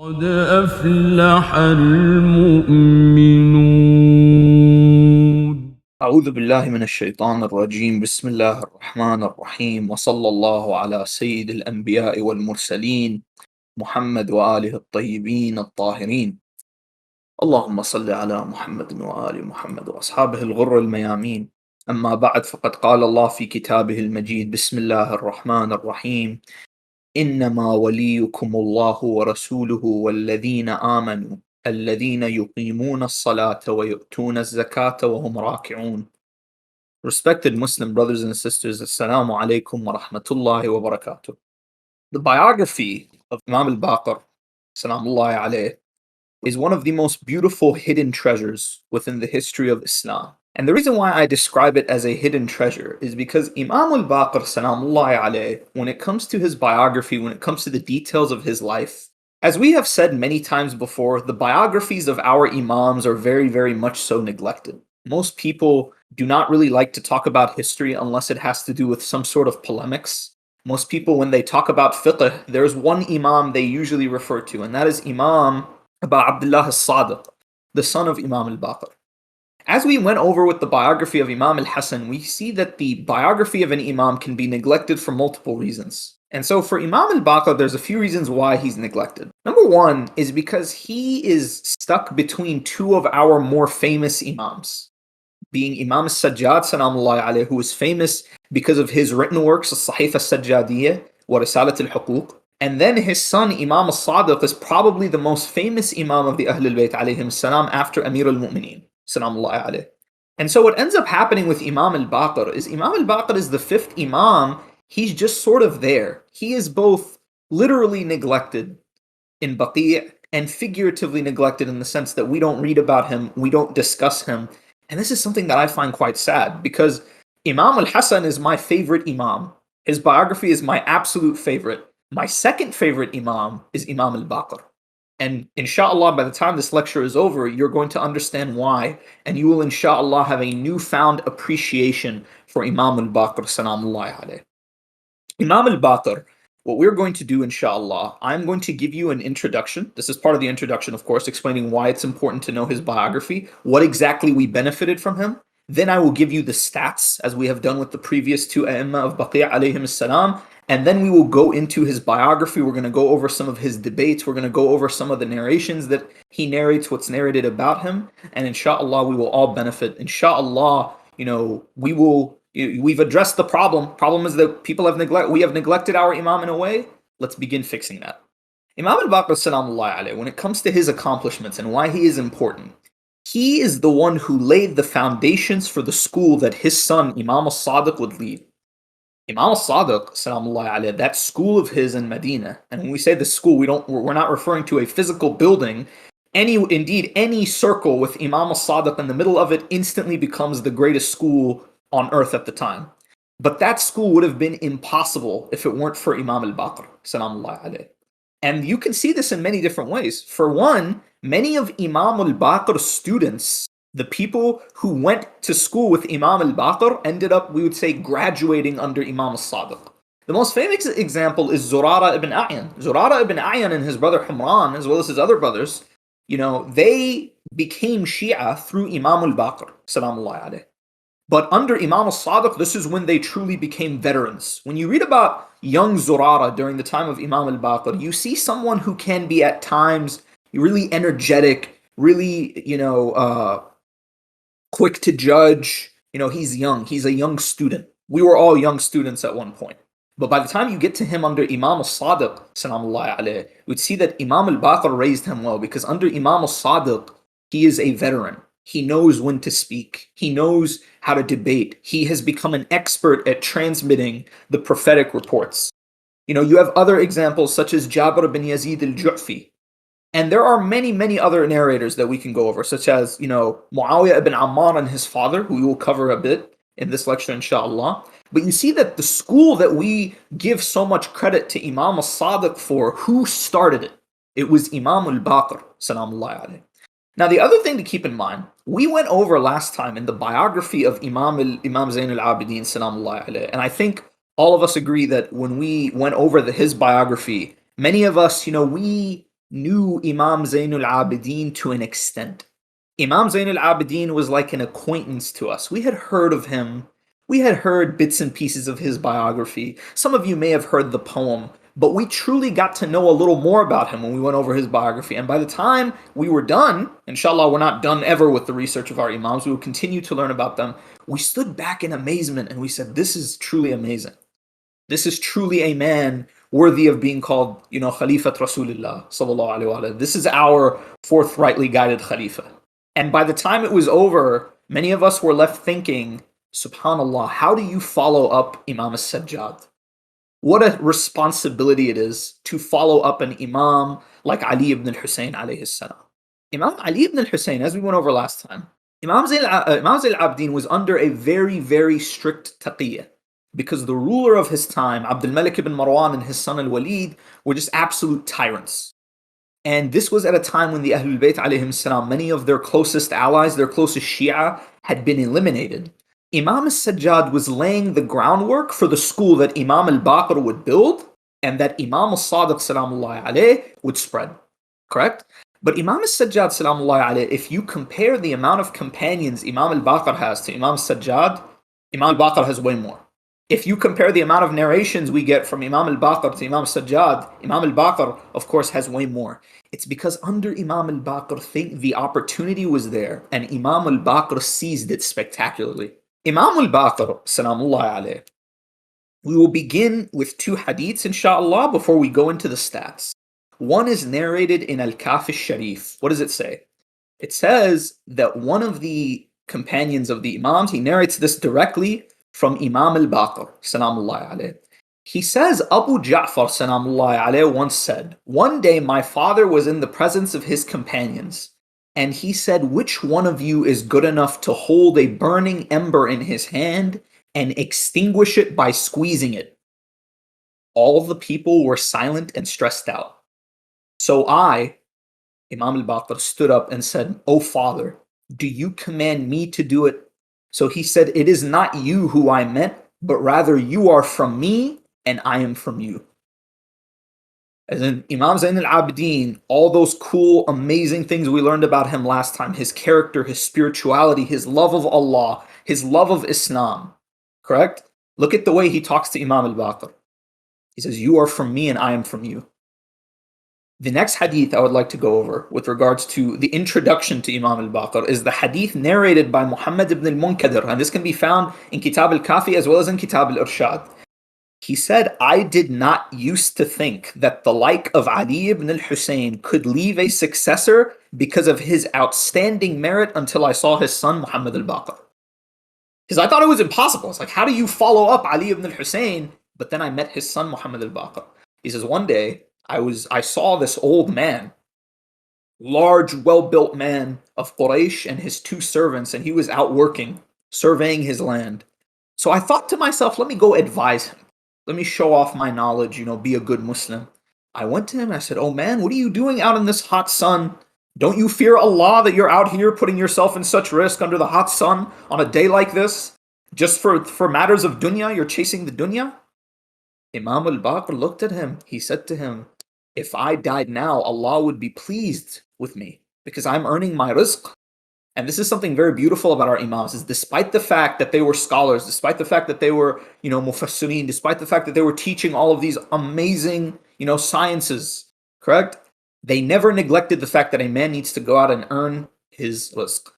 قد أفلح المؤمنون. أعوذ بالله من الشيطان الرجيم. بسم الله الرحمن الرحيم، وصلى الله على سيد الأنبياء والمرسلين محمد وآله الطيبين الطاهرين. اللهم صل على محمد وآل محمد وأصحابه الغر الميامين. أما بعد، فقد قال الله في كتابه المجيد: بسم الله الرحمن الرحيم. إنما وليكم الله ورسوله والذين آمنوا الذين يقيمون الصلاة ويؤتون الزكاة وهم راكعون. Respected Muslim brothers and sisters, Assalamu alaikum wa rahmatullahi wa barakatuh. The biography of Imam al-Baqr, salamullahi alayh, is one of the most beautiful hidden treasures within the history of Islam. And the reason why I describe it as a hidden treasure is because Imam al-Baqr, salamullahi alayh, when it comes to his biography, when it comes to the details of his life, as we have said many times before, the biographies of our Imams are very, very much so neglected. Most people do not really like to talk about history unless it has to do with some sort of polemics. Most people, when they talk about fiqh, there's one Imam they usually refer to, and that is Imam Abu Abdullah al-Sadiq, the son of Imam al-Baqr. As we went over with the biography of Imam al-Hasan, we see that the biography of an Imam can be neglected for multiple reasons. And so for Imam al-Baqr, there's a few reasons why he's neglected. Number one is because he is stuck between two of our more famous Imams, being Imam al-Sajjad, salamullahi alayh, who is famous because of his written works, al-Sahif al-Sajjadiyya wa Risalat al-Huquq. And then his son, Imam al-Sadiq, is probably the most famous Imam of the Ahl al-Bayt alayhim salam after Amir al-Mu'mineen, salamullahi alayh. And so what ends up happening with Imam al-Baqr is the fifth Imam. He's just sort of there. He is both literally neglected in Baqi' and figuratively neglected in the sense that we don't read about him, we don't discuss him. And this is something that I find quite sad, because Imam al-Hasan is my favorite Imam. His biography is my absolute favorite. My second favorite Imam is Imam al-Baqr. And inshallah, by the time this lecture is over, you're going to understand why, and you will inshallah have a newfound appreciation for Imam al-Baqr, salamullahi alayh. Imam al-Baqr, what we're going to do, inshallah, I'm going to give you an introduction. This is part of the introduction, of course, explaining why it's important to know his biography, what exactly we benefited from him. Then I will give you the stats, as we have done with the previous two A'imma of Baqi' alayhim salam, and then we will go into his biography. We're going to go over some of his debates. We're going to go over some of the narrations that he narrates, what's narrated about him, and inshallah, we will all benefit. Inshallah, we've addressed the problem. Problem is that we have neglected our Imam in a way. Let's begin fixing that. Imam al-Baqr, salamullahi alayh, when it comes to his accomplishments and why he is important, he is the one who laid the foundations for the school that his son, Imam al-Sadiq, would lead. Imam al-Sadiq, salamullahi alayh, that school of his in Medina, and when we say the school, we're not referring to a physical building. Any circle with Imam al-Sadiq in the middle of it instantly becomes the greatest school on earth at the time. But that school would have been impossible if it weren't for Imam al-Baqr, salamullahi alayh. And you can see this in many different ways. For one, many of Imam al-Baqr's students, the people who went to school with Imam al-Baqr, ended up, we would say, graduating under Imam al-Sadiq. The most famous example is Zurara ibn A'yan. Zurara ibn A'yan and his brother Humran, as well as his other brothers, they became Shia through Imam al-Baqr, salamullahi alayh. But under Imam al-Sadiq, this is when they truly became veterans. When you read about young Zurara during the time of Imam al-Baqr, you see someone who can be at times really energetic, really, quick to judge. He's young. He's a young student. We were all young students at one point. But by the time you get to him under Imam al-Sadiq, salamullahi alayh, we'd see that Imam al-Baqr raised him well, because under Imam al-Sadiq, he is a veteran. He knows when to speak. He knows how to debate. He has become an expert at transmitting the prophetic reports. You have other examples such as Jabir bin Yazid al-Ju'fi. And there are many, many other narrators that we can go over, such as, Muawiyah ibn Ammar and his father, who we will cover a bit in this lecture, inshallah. But you see that the school that we give so much credit to Imam al-Sadiq for, who started it? It was Imam al-Baqr, salamullahi alayh. Now, the other thing to keep in mind, we went over last time in the biography of Imam Zayn al-Abidin, salamullahi alayh, and I think all of us agree that when we went over his biography, many of us, we knew Imam Zainul Abidin to an extent. Imam Zainul Abidin was like an acquaintance to us. We had heard of him. We had heard bits and pieces of his biography. Some of you may have heard the poem, but we truly got to know a little more about him when we went over his biography. And by the time we were done, inshallah, we're not done ever with the research of our Imams. We will continue to learn about them. We stood back in amazement and we said, this is truly amazing. This is truly a man worthy of being called, Khalifat Rasulullah sallallahu alaihi wasallam. This is our forthrightly guided Khalifa. And by the time it was over, many of us were left thinking, subhanallah, how do you follow up Imam as-Sajjad? What a responsibility it is to follow up an Imam like Ali ibn al-Hussein alayhi salam. Imam Ali ibn al-Hussein, as we went over last time, Imam Zayn al-Abidin was under a very, very strict taqiyya, because the ruler of his time, Abdul Malik ibn Marwan and his son al-Walid, were just absolute tyrants. And this was at a time when the al-Bayt alayhim salam, many of their closest allies, their closest Shia, had been eliminated. Imam as-Sajjad was laying the groundwork for the school that Imam al-Baqr would build and that Imam al-Sadiq salamullahi alayh would spread. Correct? But Imam as-Sajjad salamullahi alayh, if you compare the amount of companions Imam al-Baqr has to Imam as-Sajjad, Imam al-Baqr has way more. If you compare the amount of narrations we get from Imam al-Baqr to Imam Sajjad, Imam al-Baqr, of course, has way more. It's because under Imam al-Baqr, the opportunity was there, and Imam al-Baqr seized it spectacularly. Imam al-Baqr, salamullahi alayh, we will begin with two hadiths, inshallah, before we go into the stats. One is narrated in al-Kaf al-Sharif. What does it say? It says that one of the companions of the Imams, he narrates this directly from Imam al-Baqr, salamullahi alayh. He says, Abu Ja'far, salamullahi alayh, once said, one day my father was in the presence of his companions, and he said, which one of you is good enough to hold a burning ember in his hand and extinguish it by squeezing it? All the people were silent and stressed out. So I, Imam al-Baqr, stood up and said, O father, do you command me to do it? So he said, it is not you who I meant, but rather you are from me and I am from you. As in Imam Zayn al-Abidin, all those cool, amazing things we learned about him last time, his character, his spirituality, his love of Allah, his love of Islam, correct? Look at the way he talks to Imam al-Baqr. He says, you are from me and I am from you. The next hadith I would like to go over with regards to the introduction to Imam al-Baqr is the hadith narrated by Muhammad ibn al-Munkadir, and this can be found in Kitab al-Kafi as well as in Kitab al-Irshad. He said, I did not used to think that the like of Ali ibn al-Hussein could leave a successor because of his outstanding merit until I saw his son Muhammad al-Baqr. Because I thought it was impossible. It's like, how do you follow up Ali ibn al-Hussein? But then I met his son Muhammad al-Baqr. He says, one day, I saw this old man, large, well-built man of Quraysh and his two servants, and he was out working, surveying his land. So I thought to myself, let me go advise him. Let me show off my knowledge, be a good Muslim. I went to him and I said, oh man, what are you doing out in this hot sun? Don't you fear Allah that you're out here putting yourself in such risk under the hot sun on a day like this? Just for matters of dunya, you're chasing the dunya? Imam al-Baqr looked at him. He said to him, if I died now, Allah would be pleased with me because I'm earning my rizq. And this is something very beautiful about our Imams, is despite the fact that they were scholars, despite the fact that they were, mufassirin, despite the fact that they were teaching all of these amazing, sciences, correct? They never neglected the fact that a man needs to go out and earn his rizq.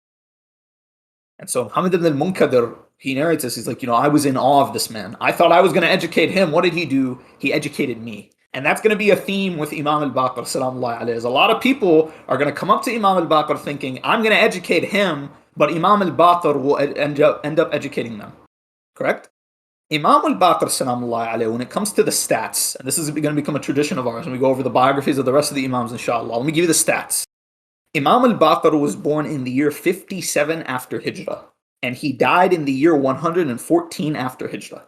And so Muhammad ibn al-Munkadir, he narrates this, he's like, I was in awe of this man. I thought I was going to educate him. What did he do? He educated me. And that's going to be a theme with Imam al-Baqr, salamullahi alayhi. A lot of people are going to come up to Imam al-Baqr thinking, I'm going to educate him, but Imam al-Baqr will end up educating them. Correct? Imam al-Baqr, salamullahi alayhi, when it comes to the stats, and this is going to become a tradition of ours when we go over the biographies of the rest of the Imams, inshallah. Let me give you the stats. Imam al-Baqr was born in the year 57 after Hijrah, and he died in the year 114 after Hijrah.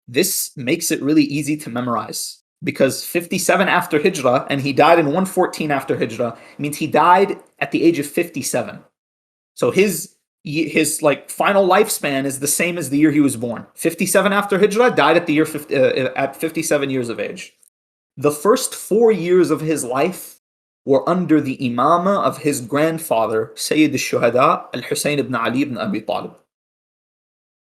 This makes it really easy to memorize. Because 57 after Hijrah, and he died in 114 after Hijrah, means he died at the age of 57. So his final lifespan is the same as the year he was born. 57 after Hijrah, died at the year at 57 years of age. The first 4 years of his life were under the imama of his grandfather, Sayyid al-Shuhada, al-Hussein ibn Ali ibn Abi Talib.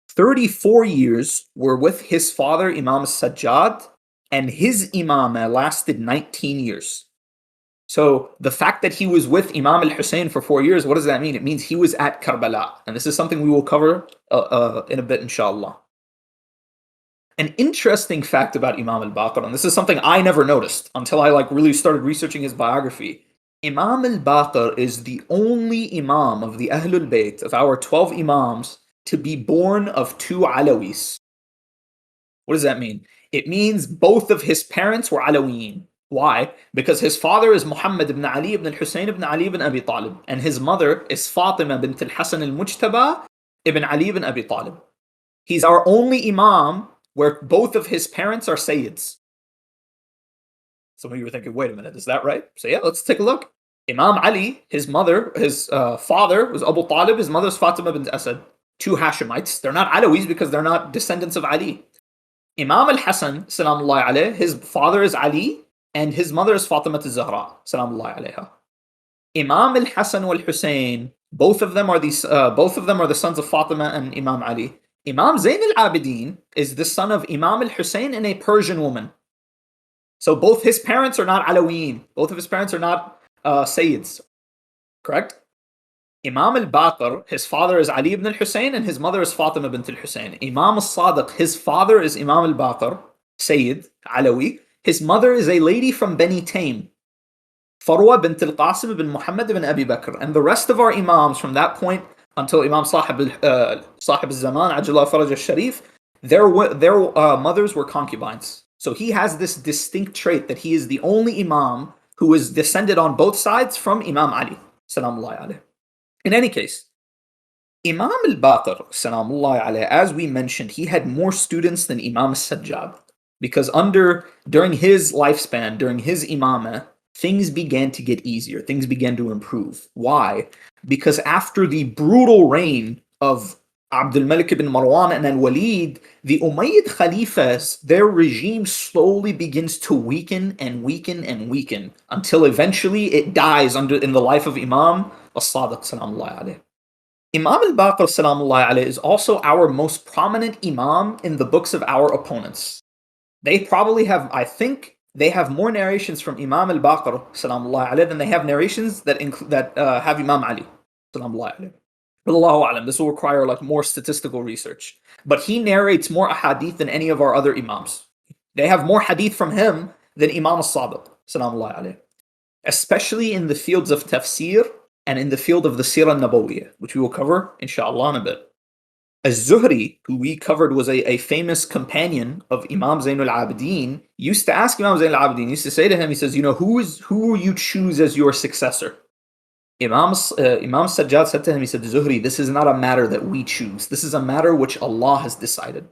34 years were with his father, Imam al-Sajjad, and his imama lasted 19 years. So the fact that he was with Imam al-Hussein for 4 years, what does that mean? It means he was at Karbala. And this is something we will cover in a bit, inshallah. An interesting fact about Imam al-Baqir, and this is something I never noticed until I really started researching his biography. Imam al-Baqir is the only Imam of the al-Bayt, of our 12 Imams, to be born of 2 Alawis. What does that mean? It means both of his parents were Alawiyin. Why? Because his father is Muhammad ibn Ali ibn al-Hussein ibn Ali ibn Abi Talib, and his mother is Fatima bint al-Hasan al-Mujtaba ibn Ali ibn Abi Talib. He's our only Imam where both of his parents are Sayyids. Some of you were thinking, wait a minute, is that right? So yeah, let's take a look. Imam Ali, his father was Abu Talib, his mother's Fatima bint Asad. 2 Hashemites. They're not Alawis because they're not descendants of Ali. Imam al-Hasan, salamullahi alayh, his father is Ali, and his mother is Fatima al-Zahra, salamullahi alayha. Imam al-Hasan wal-Hussein, both of them are the sons of Fatima and Imam Ali. Imam Zayn al-Abidin is the son of Imam al-Hussein and a Persian woman. So both his parents are not Alawiyin. Both of his parents are not Sayyids. Correct? Imam al-Baqir, his father is Ali ibn al-Hussein and his mother is Fatima bint al-Hussein. Imam al-Sadiq, his father is Imam al-Baqir, Sayyid, Alawi. His mother is a lady from Bani Taym, Farwa bint al-Qasim ibn Muhammad ibn Abi Bakr. And the rest of our Imams from that point until Imam Sahib al-Zaman, Ajjallah Faraj al-Sharif, their mothers were concubines. So he has this distinct trait that he is the only Imam who is descended on both sides from Imam Ali, salamullahi alayh. In any case, Imam al-Baqir, salamullahi alayh, as we mentioned, he had more students than Imam al-Sajjad. Because during his lifespan, during his imamah, things began to get easier. Things began to improve. Why? Because after the brutal reign of Abdul Malik ibn Marwan and al-Walid, the Umayyad Khalifas, their regime slowly begins to weaken and weaken and weaken until eventually it dies in the life of Imam al-Sadiq, salamullahi alayh. Imam al-Baqir, salamullahi alayh, is also our most prominent Imam in the books of our opponents. They probably have, I think, they have more narrations from Imam al-Baqir, salamullahi alayh, than they have narrations that have Imam Ali, salamullahi alayh. Wallahu a'lam, this will require more statistical research. But he narrates more ahadith than any of our other Imams. They have more hadith from him than Imam al-Sadiq, salamullahi alayh. Especially in the fields of tafsir and in the field of the Sirah Nabawiyyah, which we will cover, inshallah, in a bit. Az-Zuhri, who we covered was a famous companion of Imam Zayn al-Abidin, used to ask Imam Zayn al-Abidin, used to say to him, he says, who will you choose as your successor? Imam Sajjad said to him, he said, Zuhri, this is not a matter that we choose. This is a matter which Allah has decided.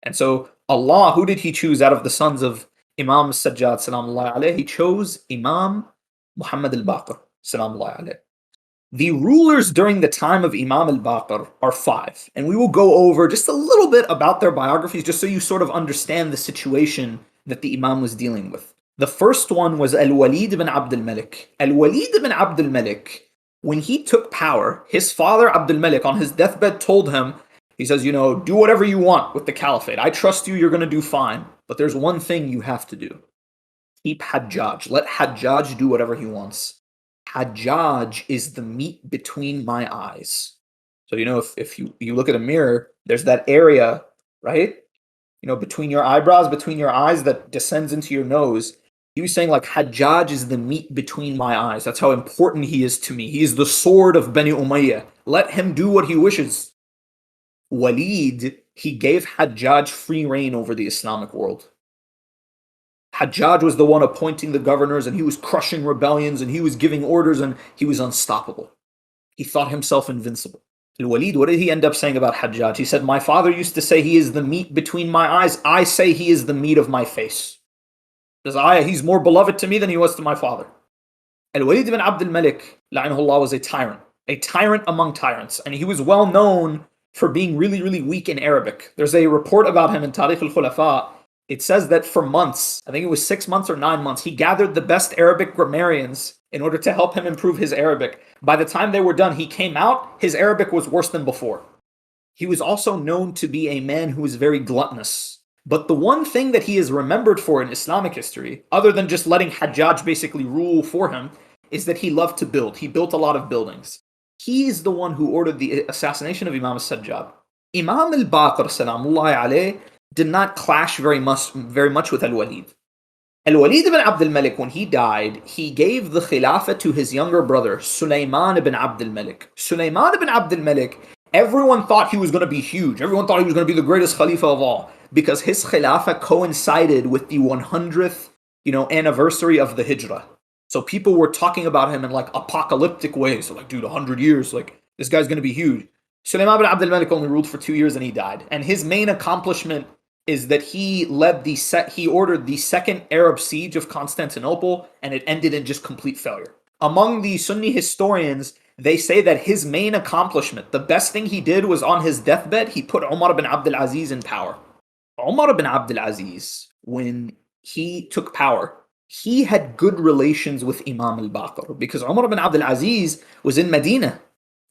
And so Allah, who did he choose out of the sons of Imam Sajjad, salamullahi alayh? He chose Imam Muhammad al-Baqir, salamullahi alayh. The rulers during the time of Imam al-Baqir are 5, and we will go over just a little bit about their biographies just so you sort of understand the situation that the Imam was dealing with. The first one was al-Walid ibn Abd al-Malik. Al-Walid ibn Abd al-Malik, when he took power, his father Abd al-Malik on his deathbed told him, he says, do whatever you want with the caliphate. I trust you, you're going to do fine. But there's one thing you have to do. Keep Hajjaj. Let Hajjaj do whatever he wants. Hajjaj is the meat between my eyes. So, if you look at a mirror, there's that area, right? Between your eyebrows, between your eyes that descends into your nose. He was saying Hajjaj is the meat between my eyes. That's how important he is to me. He is the sword of Bani Umayyah. Let him do what he wishes. Walid, he gave Hajjaj free reign over the Islamic world. Hajjaj was the one appointing the governors, and he was crushing rebellions, and he was giving orders, and he was unstoppable. He thought himself invincible. Al-Walid, what did he end up saying about Hajjaj? He said, my father used to say he is the meat between my eyes. I say he is the meat of my face. Because he's more beloved to me than he was to my father. Al-Walid ibn Abd al-Malik, la'anahullah, was a tyrant among tyrants, and he was well known for being really, really weak in Arabic. There's a report about him in Tarikh al-Khulafa. it says that for months, I think it was 6 months or 9 months, he gathered the best Arabic grammarians in order to help him improve his Arabic. By the time they were done, he came out, his Arabic was worse than before. He was also known to be a man who was very gluttonous. But the one thing that he is remembered for in Islamic history, other than just letting Hajjaj basically rule for him, is that he loved to build. He built a lot of buildings. He's the one who ordered the assassination of Imam al-Sajjad. Imam al-Baqir, salamullahi alayh, did not clash very much with al-Walid. Al-Walid ibn Abd al-Malik, when he died, he gave the Khilafah to his younger brother, Sulaiman ibn Abd al-Malik. Sulaiman ibn Abd al-Malik, everyone thought he was going to be huge. Everyone thought he was going to be the greatest Khalifa of all, because his Khilafah coincided with the 100th, anniversary of the Hijrah. So people were talking about him in like apocalyptic ways. So like, dude, 100 years, like this guy's going to be huge. Sulaiman ibn Abd al-Malik only ruled for 2 years and he died. And his main accomplishment is that he ordered the second Arab siege of Constantinople, and it ended in just complete failure. Among the Sunni historians, they say that his main accomplishment, the best thing he did, was on his deathbed, he put Umar ibn Abd al-Aziz in power. Umar ibn Abd al-Aziz, when he took power, he had good relations with Imam al-Baqir, because Umar ibn Abd al-Aziz was in Medina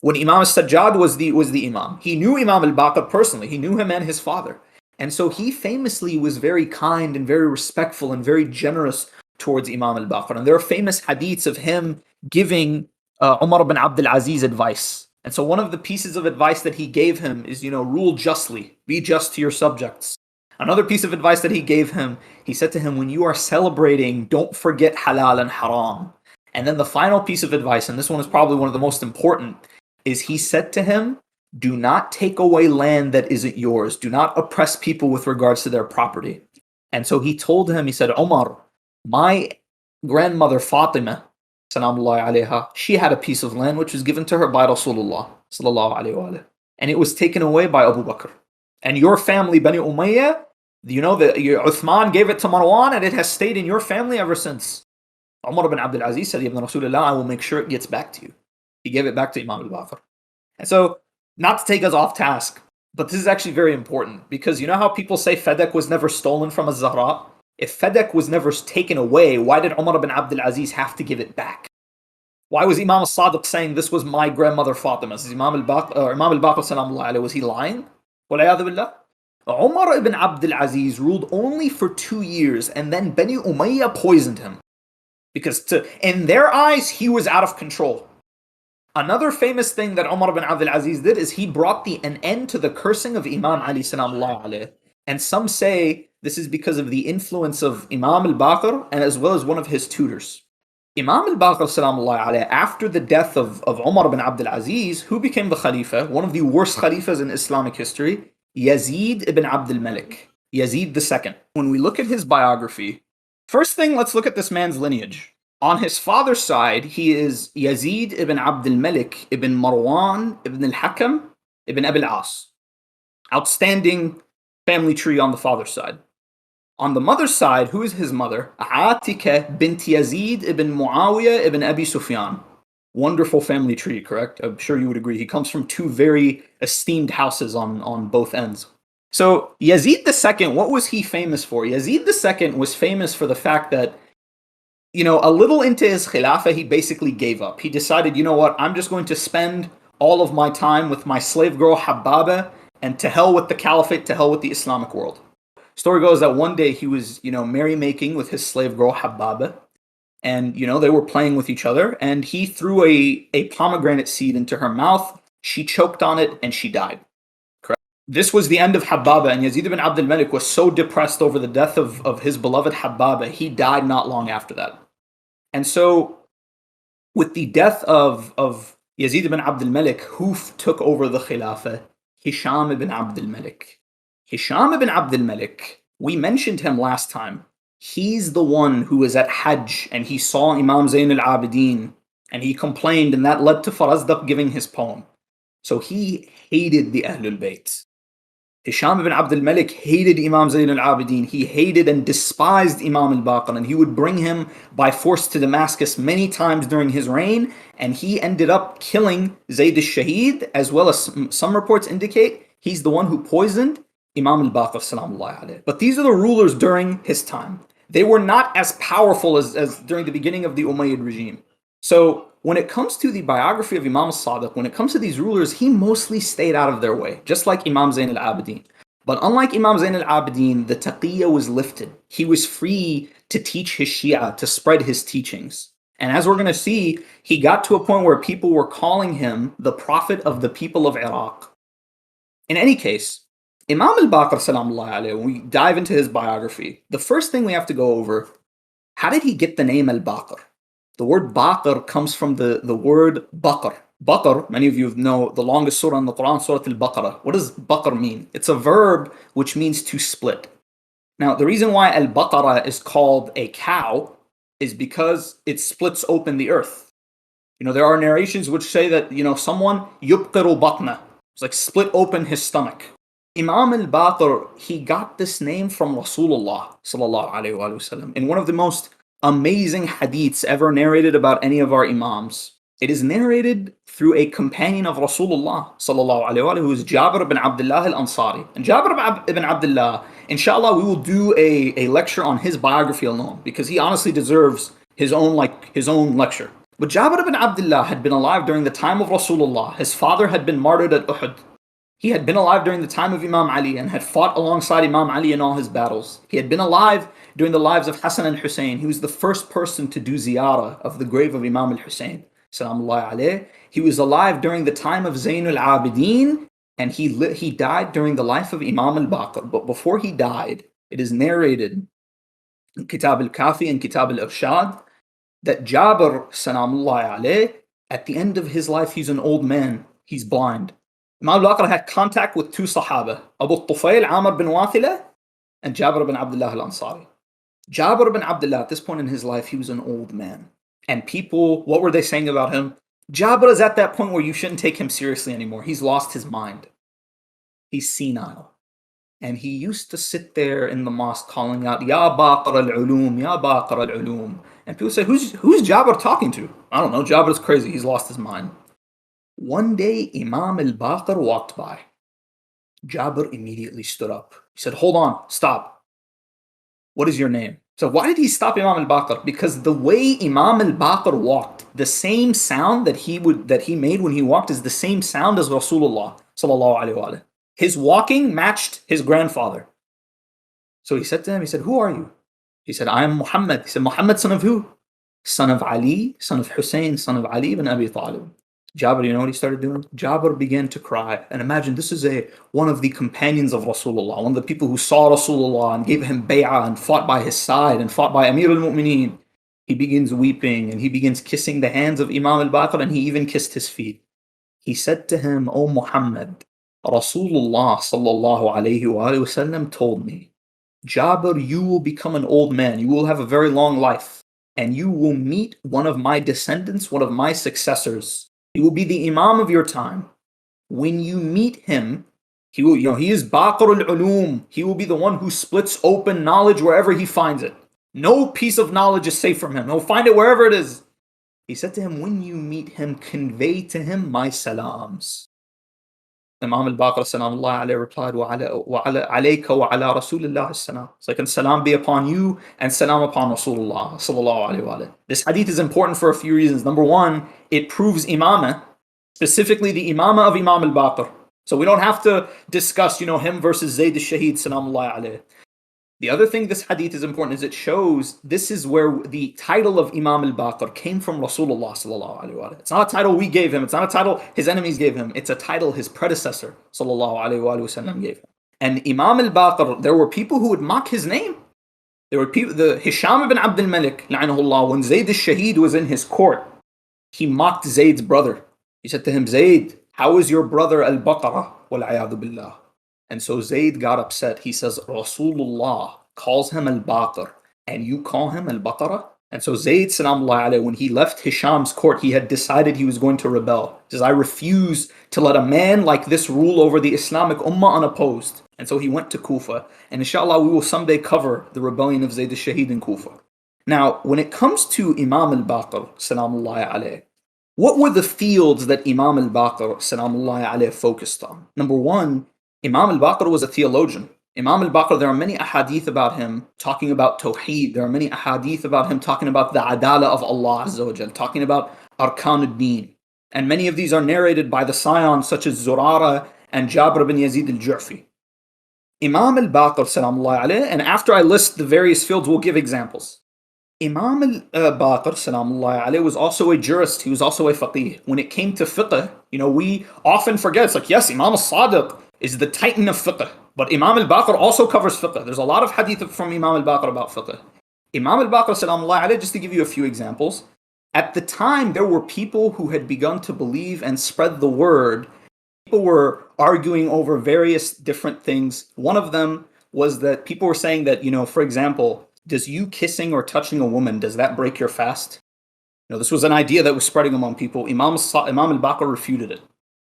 when Imam al-Sajjad was the Imam. He knew Imam al-Baqir personally. He knew him and his father. And so he famously was very kind and very respectful and very generous towards Imam al-Baqir. And there are famous hadiths of him giving Umar ibn Abd al-Aziz advice. And so one of the pieces of advice that he gave him is, rule justly. Be just to your subjects. Another piece of advice that he gave him, he said to him, when you are celebrating, don't forget halal and haram. And then the final piece of advice, and this one is probably one of the most important, is he said to him, do not take away land that isn't yours. Do not oppress people with regards to their property. And so he told him, he said, Umar, my grandmother Fatima, salamullahi alayha, she had a piece of land which was given to her by Rasulullah, sallallahu alayhi wa alayhi, and it was taken away by Abu Bakr. And your family, Bani Umayyad, your Uthman gave it to Marwan, and it has stayed in your family ever since. Umar ibn Abd al-Aziz said, Ibn Rasulullah, I will make sure it gets back to you. He gave it back to Imam al-Baqir. And so, not to take us off task, but this is actually very important, because you know how people say Fedek was never stolen from az-Zahra? If Fedek was never taken away, why did Umar ibn Abd al-Aziz have to give it back? Why was Imam al-Sadiq saying this was my grandmother Fatima's? Imam al-Baqir, sallallahu alayhi, was he lying? Walayadu billah? Umar ibn Abd al-Aziz ruled only for 2 years, and then Bani Umayyah poisoned him. Because in their eyes, he was out of control. Another famous thing that Umar ibn Abd al-Aziz did is he brought an end to the cursing of Imam Ali sallallahu alayhi. And some say this is because of the influence of Imam al-Baqir and as well as one of his tutors. Imam al-Baqir sallallahu alayhi, after the death of Umar ibn Abd al-Aziz, who became the Khalifa, one of the worst Khalifas in Islamic history, Yazid ibn Abd al-Malik, Yazid II. When we look at his biography, first thing, let's look at this man's lineage. On his father's side, he is Yazid ibn Abd al-Malik ibn Marwan ibn al-Hakam ibn Abi al-As. Outstanding family tree on the father's side. On the mother's side, who is his mother? Atika bint Yazid ibn Muawiyah ibn Abi Sufyan. Wonderful family tree, correct? I'm sure you would agree. He comes from 2 very esteemed houses on both ends. So Yazid II, what was he famous for? Yazid II was famous for the fact that, a little into his khilafah, he basically gave up. He decided, you know what, I'm just going to spend all of my time with my slave girl Hababa, and to hell with the caliphate, to hell with the Islamic world. Story goes that one day he was, merrymaking with his slave girl Hababa, and, they were playing with each other, and he threw a pomegranate seed into her mouth. She choked on it, and she died. Correct? This was the end of Hababa, and Yazid ibn Abd al-Malik was so depressed over the death of his beloved Hababa, he died not long after that. And so, with the death of Yazid ibn Abd al-Malik, who took over the Khilafah? Hisham ibn Abd al-Malik. Hisham ibn Abd al-Malik, we mentioned him last time. He's the one who was at Hajj, and he saw Imam Zayn al-Abidin, and he complained, and that led to Farazdaq giving his poem. So he hated the Ahlul Bayt. Hisham ibn Abd al-Malik hated Imam Zayn al-Abidin. He hated and despised Imam al-Baqir, and he would bring him by force to Damascus many times during his reign, and he ended up killing Zayd al-Shahid, as well as some reports indicate he's the one who poisoned Imam al-Baqir salamullahi alayh. But these are the rulers during his time. They were not as powerful as during the beginning of the Umayyad regime. So when it comes to the biography of Imam al-Sadiq, when it comes to these rulers, he mostly stayed out of their way, just like Imam Zayn al-Abidin. But unlike Imam Zayn al-Abidin, the taqiyya was lifted. He was free to teach his Shia, to spread his teachings. And as we're going to see, he got to a point where people were calling him the prophet of the people of Iraq. In any case, Imam al-Baqir salamullahi alayhi, when we dive into his biography, the first thing we have to go over, how did he get the name al-Baqir? The word Baqir comes from the word Baqr. Baqr, many of you know the longest surah in the Quran, Surah al-Baqarah. What does Baqr mean? It's a verb which means to split. Now, the reason why al-Baqarah is called a cow is because it splits open the earth. There are narrations which say that, someone yubqiru batna, it's like split open his stomach. Imam al-Baqir, he got this name from Rasulullah sallallahu alayhi wa sallam in one of the most amazing hadiths ever narrated about any of our imams. It is narrated through a companion of Rasulullah sallallahu alayhi wa sallam, who is Jabir ibn Abdullah al-Ansari. And Jabir ibn Abdullah, inshallah, we will do a lecture on his biography alone, because he honestly deserves his own lecture. But Jabir ibn Abdullah had been alive during the time of Rasulullah. His father had been martyred at Uhud. He had been alive during the time of Imam Ali and had fought alongside Imam Ali in all his battles. He had been alive during the lives of Hassan and Hussein. He was the first person to do ziyarah of the grave of Imam al-Hussein. Salamullahi alayh. He was alive during the time of Zayn al-Abidin, and he died during the life of Imam al-Baqir. But before he died, it is narrated in Kitab al-Kafi and Kitab al-Irshad that Jabir, salamullahi alayh, at the end of his life, he's an old man. He's blind. Imam al-Baqir had contact with two Sahaba, Abu Tufail, Amr bin Wathila, and Jabir bin Abdullah al-Ansari. Jabir bin Abdullah, at this point in his life, he was an old man. And people, what were they saying about him? Jabir is at that point where you shouldn't take him seriously anymore. He's lost his mind. He's senile. And he used to sit there in the mosque calling out, Ya Baqir al-Ulum, Ya Baqir al-Ulum. And people say, who's Jabir talking to? I don't know, Jabir's crazy, he's lost his mind. One day, Imam al-Baqir walked by. Jabir immediately stood up. He said, hold on, stop. What is your name? So why did he stop Imam al-Baqir? Because the way Imam al-Baqir walked, the same sound that he made when he walked is the same sound as Rasulullah sallallahu alaihi wasallam. His walking matched his grandfather. So he said to him, who are you? He said, I am Muhammad. He said, Muhammad, son of who? Son of Ali, son of Hussein, son of Ali ibn Abi Talib. Jabir, you know what he started doing? Jabir began to cry. And imagine, this is one of the companions of Rasulullah, one of the people who saw Rasulullah and gave him bay'ah and fought by his side and fought by Amir al-Mu'mineen. He begins weeping and he begins kissing the hands of Imam al-Baqir, and he even kissed his feet. He said to him, O Muhammad, Rasulullah sallallahu alayhi wa sallam told me, Jabir, you will become an old man. You will have a very long life. And you will meet one of my descendants, one of my successors. He will be the Imam of your time. When you meet him, he is Baqir al-Ulum. He will be the one who splits open knowledge wherever he finds it. No piece of knowledge is safe from him. He'll find it wherever it is. He said to him, when you meet him, convey to him my salams. Imam al-Baqir salamullahi alayhi replied, wa alayka wa ala Rasulillah salam. It's like, and salam be upon you and salam upon Rasulullah sallallahu alayhi wa alayhi. This hadith is important for a few reasons. Number one, it proves imamah, specifically the imamah of Imam al-Baqir. So we don't have to discuss, him versus Zayd al-Shaheed salamullahi alayhi. The other thing this hadith is important is it shows this is where the title of Imam al-Baqir came from Rasulullah sallallahu alaihi wasallam. It's not a title we gave him. It's not a title his enemies gave him. It's a title his predecessor sallallahu alaihi wasallam gave him. And Imam al-Baqir, there were people who would mock his name. There were people, the Hisham ibn Abdul Malik, la'anahullah, when Zayd al-Shaheed was in his court, he mocked Zayd's brother. He said to him, Zayd, how is your brother al-Baqarah? Wal-'ayadu billah. And so Zayd got upset. He says, Rasulullah calls him al-Baqir, and you call him al-Baqarah? And so Zayd, salamullahi alayhi, when he left Hisham's court, he had decided he was going to rebel. He says, I refuse to let a man like this rule over the Islamic ummah unopposed. And so he went to Kufa. And inshallah, we will someday cover the rebellion of Zayd al-Shaheed in Kufa. Now, when it comes to Imam al-Baqir, salamullahi alayhi, what were the fields that Imam al-Baqir, salamullahi alayhi, focused on? Number one, Imam al-Baqir was a theologian. Imam al-Baqir, there are many ahadith about him talking about tawheed. There are many ahadith about him talking about the adala of Allah Azza wa Jal, talking about arkan ad-din. And many of these are narrated by the scions such as Zurara and Jabr bin Yazid al-Ju'fi. Imam al-Baqir, salamullahi alayhi, and after I list the various fields, we'll give examples. Imam al-Baqir, salamullahi alayhi, was also a jurist. He was also a faqih. When it came to fiqh, we often forget. It's like, yes, Imam al-Sadiq is the titan of fiqh, but Imam al-Baqir also covers fiqh. There's a lot of hadith from Imam al-Baqir about fiqh. Imam al-Baqir, salamullahi alayhi, just to give you a few examples, at the time there were people who had begun to believe and spread the word. People were arguing over various different things. One of them was that people were saying that, for example, does you kissing or touching a woman, does that break your fast? This was an idea that was spreading among people. Imam al-Baqir refuted it.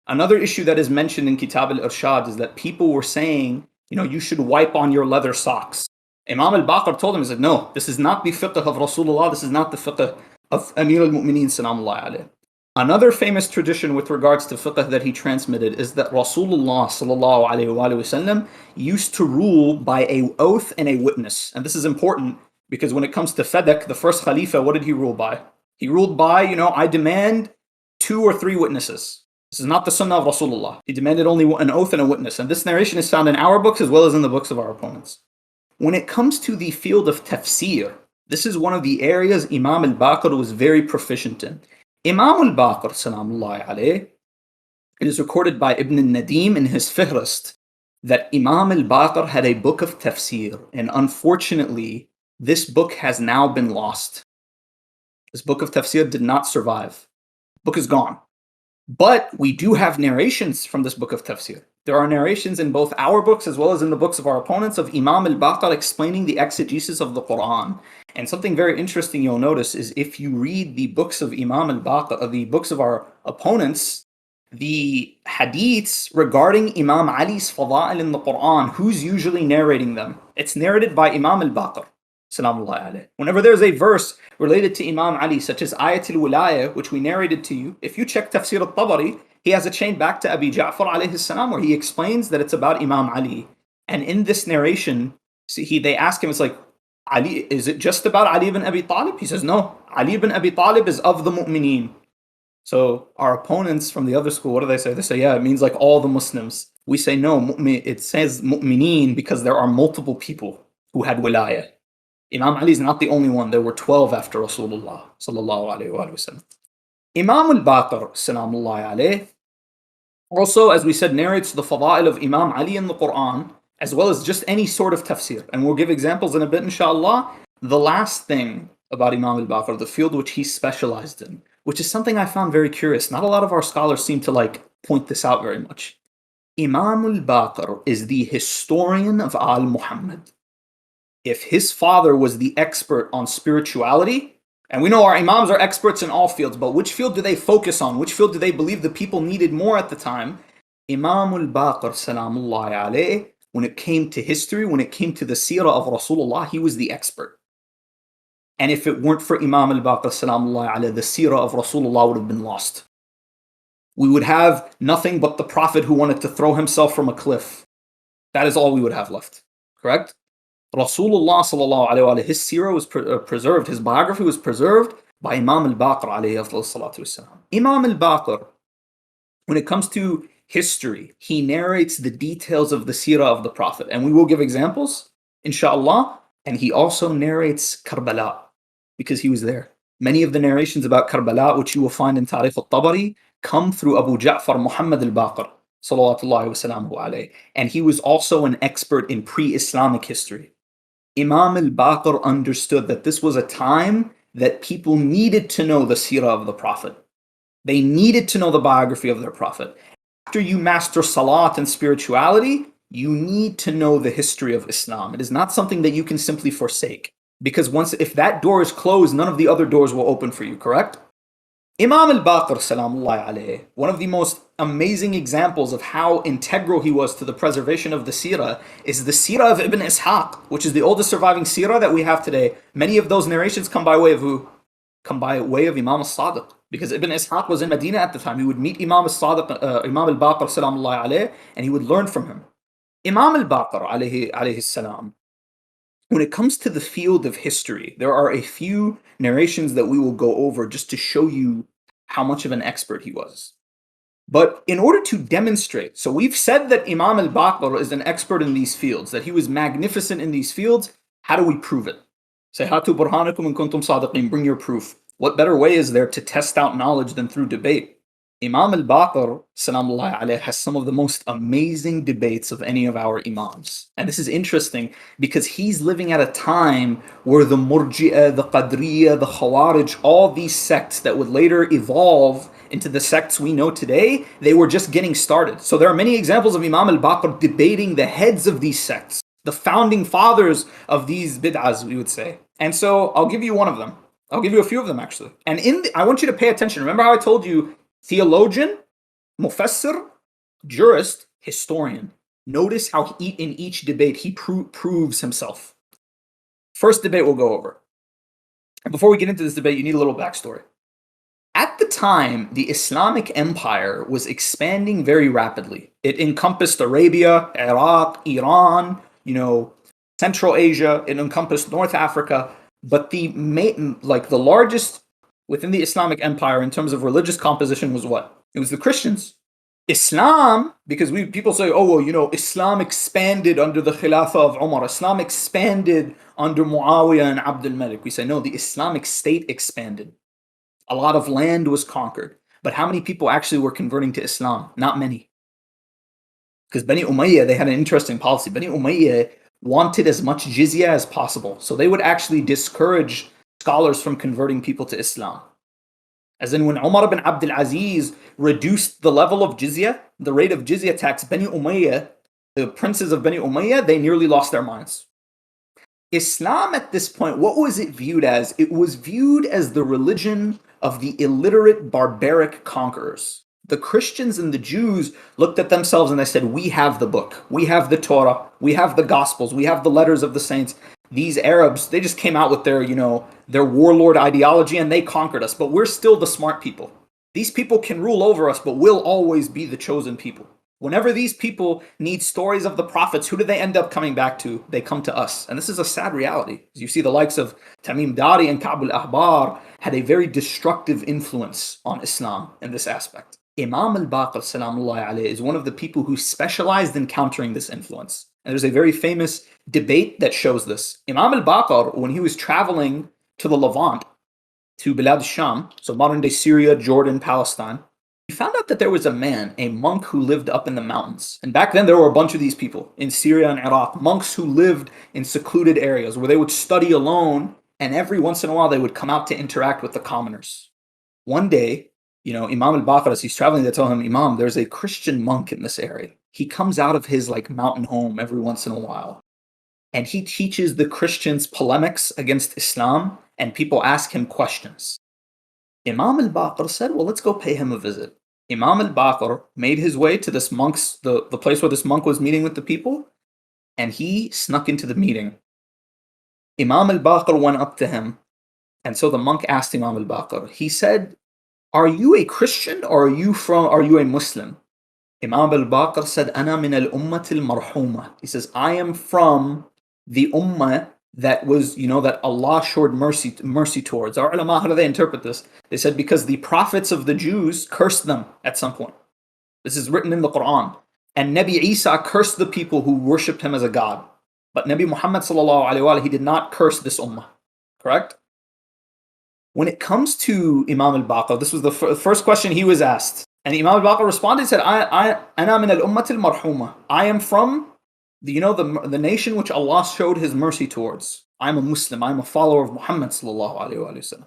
Another issue that is mentioned in Kitab al-Irshad is that people were saying, you should wipe on your leather socks. Imam al-Baqir told them, he said, no, this is not the fiqh of Rasulullah, this is not the fiqh of Amir al-Mu'mineen, salamullahi alayhi. Another famous tradition with regards to fiqh that he transmitted is that Rasulullah sallallahu alayhi wa sallam used to rule by an oath and a witness. And this is important because when it comes to Fadak, the first Khalifa, what did he rule by? He ruled by, I demand 2 or 3 witnesses. This is not the sunnah of Rasulullah. He demanded only an oath and a witness. And this narration is found in our books as well as in the books of our opponents. When it comes to the field of tafsir, this is one of the areas Imam al-Baqir was very proficient in. Imam al-Baqir, salamullahi alayhi, it is recorded by Ibn al-Nadim in his Fihrist that Imam al-Baqir had a book of tafsir, and unfortunately, this book has now been lost. This book of tafsir did not survive. The book is gone. But we do have narrations from this book of tafsir. There are narrations in both our books as well as in the books of our opponents of Imam al-Baqir explaining the exegesis of the Quran. And something very interesting you'll notice is if you read the books of Imam al-Baqir, the books of our opponents, the hadiths regarding Imam Ali's fada'il in the Quran, who's usually narrating them? It's narrated by Imam al-Baqir. Whenever there's a verse related to Imam Ali, such as Ayat al-Wilaya, which we narrated to you, if you check Tafsir al-Tabari, he has a chain back to Abi Ja'far alayhi salam where he explains that it's about Imam Ali. And in this narration, they ask him, it's like, Ali, is it just about Ali ibn Abi Talib? He says, no, Ali ibn Abi Talib is of the Mu'mineen. So our opponents from the other school, what do they say? They say, yeah, it means like all the Muslims. We say, no, it says Mu'mineen because there are multiple people who had wilaya. Imam Ali is not the only one. There were 12 after Rasulullah sallallahu alayhi wa sallam. Imam al-Baqir, salamullahi alayhi, also, as we said, narrates the fada'il of Imam Ali in the Quran, as well as just any sort of tafsir. And we'll give examples in a bit, inshallah. The last thing about Imam al-Baqir, the field which he specialized in, which is something I found very curious. Not a lot of our scholars seem to point this out very much. Imam al-Baqir is the historian of al-Muhammad. If his father was the expert on spirituality, and we know our imams are experts in all fields, but which field do they focus on? Which field do they believe the people needed more at the time? Imam al-Baqir, salamullahi alayhi, when it came to history, when it came to the seerah of Rasulullah, he was the expert. And if it weren't for Imam al-Baqir, salamullahi alayhi, the seerah of Rasulullah would have been lost. We would have nothing but the Prophet who wanted to throw himself from a cliff. That is all we would have left. Correct? Rasulullah sallallahu alayhi wa sallam, his seerah was preserved, his biography was preserved by Imam al-Baqir alayhi salatu wasalam. Imam al-Baqir, when it comes to history, he narrates the details of the seerah of the Prophet, and we will give examples, inshallah, and he also narrates Karbala, because he was there. Many of the narrations about Karbala, which you will find in Tarikh al-Tabari, come through Abu Ja'far Muhammad al-Baqir, salawatullahi wa salamuhu alayhi, and he was also an expert in pre-Islamic history. Imam al-Baqir understood that this was a time that people needed to know the seerah of the Prophet. They needed to know the biography of their Prophet. After you master salat and spirituality, you need to know the history of Islam. It is not something that you can simply forsake. Because if that door is closed, none of the other doors will open for you, correct? Imam al-Baqir, salamullahi alayhi, one of the most amazing examples of how integral he was to the preservation of the seerah is the seerah of Ibn Ishaq, which is the oldest surviving seerah that we have today. Many of those narrations come by way of who? Come by way of Imam al-Sadiq. Because Ibn Ishaq was in Medina at the time. He would meet Imam al-Sadiq, Imam al-Baqir, salamullahi alayhi, and he would learn from him. Imam al-Baqir alayhi salam, when it comes to the field of history, there are a few narrations that we will go over just to show you how much of an expert he was. But in order to demonstrate, so we've said that Imam al-Baqir is an expert in these fields, that he was magnificent in these fields. How do we prove it? Say, Hatu burhanakum in kuntum sadiqin, bring your proof. What better way is there to test out knowledge than through debate? Imam al-Baqir, salamullahi alayh, has some of the most amazing debates of any of our Imams. And this is interesting because he's living at a time where the Murji'ah, the Qadriya, the Khawarij, all these sects that would later evolve into the sects we know today, they were just getting started. So there are many examples of Imam al-Baqir debating the heads of these sects, the founding fathers of these bid'ahs, we would say. And so I'll give you one of them. I'll give you a few of them, actually. And I want you to pay attention. Remember how I told you theologian, mufassir, jurist, historian. Notice how in each debate he proves himself. First debate we'll go over. And before we get into this debate, you need a little backstory. At the time, the Islamic Empire was expanding very rapidly. It encompassed Arabia, Iraq, Iran, Central Asia. It encompassed North Africa. But the largest within the Islamic Empire in terms of religious composition was what? It was the Christians. Islam, because people say, Islam expanded under the Khilafah of Umar. Islam expanded under Muawiyah and Abdul Malik. We say, no, the Islamic state expanded. A lot of land was conquered. But how many people actually were converting to Islam? Not many. Because Bani Umayyad, they had an interesting policy. Bani Umayyad wanted as much jizya as possible. So they would actually discourage scholars from converting people to Islam. As in when Umar ibn Abdul Aziz reduced the level of jizya, the rate of jizya tax, Bani Umayyah, the princes of Bani Umayyah, they nearly lost their minds. Islam at this point, what was it viewed as? It was viewed as the religion of the illiterate barbaric conquerors. The Christians and the Jews looked at themselves and they said, we have the book, we have the Torah, we have the Gospels, we have the letters of the saints. These Arabs, they just came out with their warlord ideology and they conquered us, but we're still the smart people. These people can rule over us, but we'll always be the chosen people. Whenever these people need stories of the prophets, who do they end up coming back to? They come to us. And this is a sad reality. As you see, the likes of Tamim Dari and Ka'b al-Ahbar had a very destructive influence on Islam in this aspect. Imam al-Baqir salamullahi alayhi is one of the people who specialized in countering this influence. And there's a very famous debate that shows this. Imam al-Baqir, when he was traveling to the Levant, to Bilad al-Sham, so modern-day Syria, Jordan, Palestine, he found out that there was a monk who lived up in the mountains. And back then there were a bunch of these people in Syria and Iraq, monks who lived in secluded areas where they would study alone, and every once in a while they would come out to interact with the commoners. One day, Imam al-Baqir, as he's traveling, they tell him, Imam, there's a Christian monk in this area. He comes out of his mountain home every once in a while, and he teaches the Christians polemics against Islam, and people ask him questions. Imam al-Baqir said, well, let's go pay him a visit. Imam al-Baqir made his way to this monk's, the place where this monk was meeting with the people, and he snuck into the meeting. Imam al-Baqir went up to him, and so the monk asked Imam al-Baqir, he said, are you a Christian or are you a Muslim? Imam al-Baqir said, Ana min al-ummat al-marhuma. He says, I am from the ummah that was, that Allah showed mercy towards. Our ulama, how do they interpret this? They said because the prophets of the Jews cursed them at some point. This is written in the Quran. And Nabi Isa cursed the people who worshipped him as a god. But Nabi Muhammad sallallahu alaihi wasallam, he did not curse this ummah. Correct? When it comes to Imam al-Baqir, this was the first question he was asked. And Imam al-Baqir responded and said, Ana min al-ummat al-marhuma. I am from the nation which Allah showed his mercy towards. I'm a Muslim. I'm a follower of Muhammad sallallahu alaihi wasallam.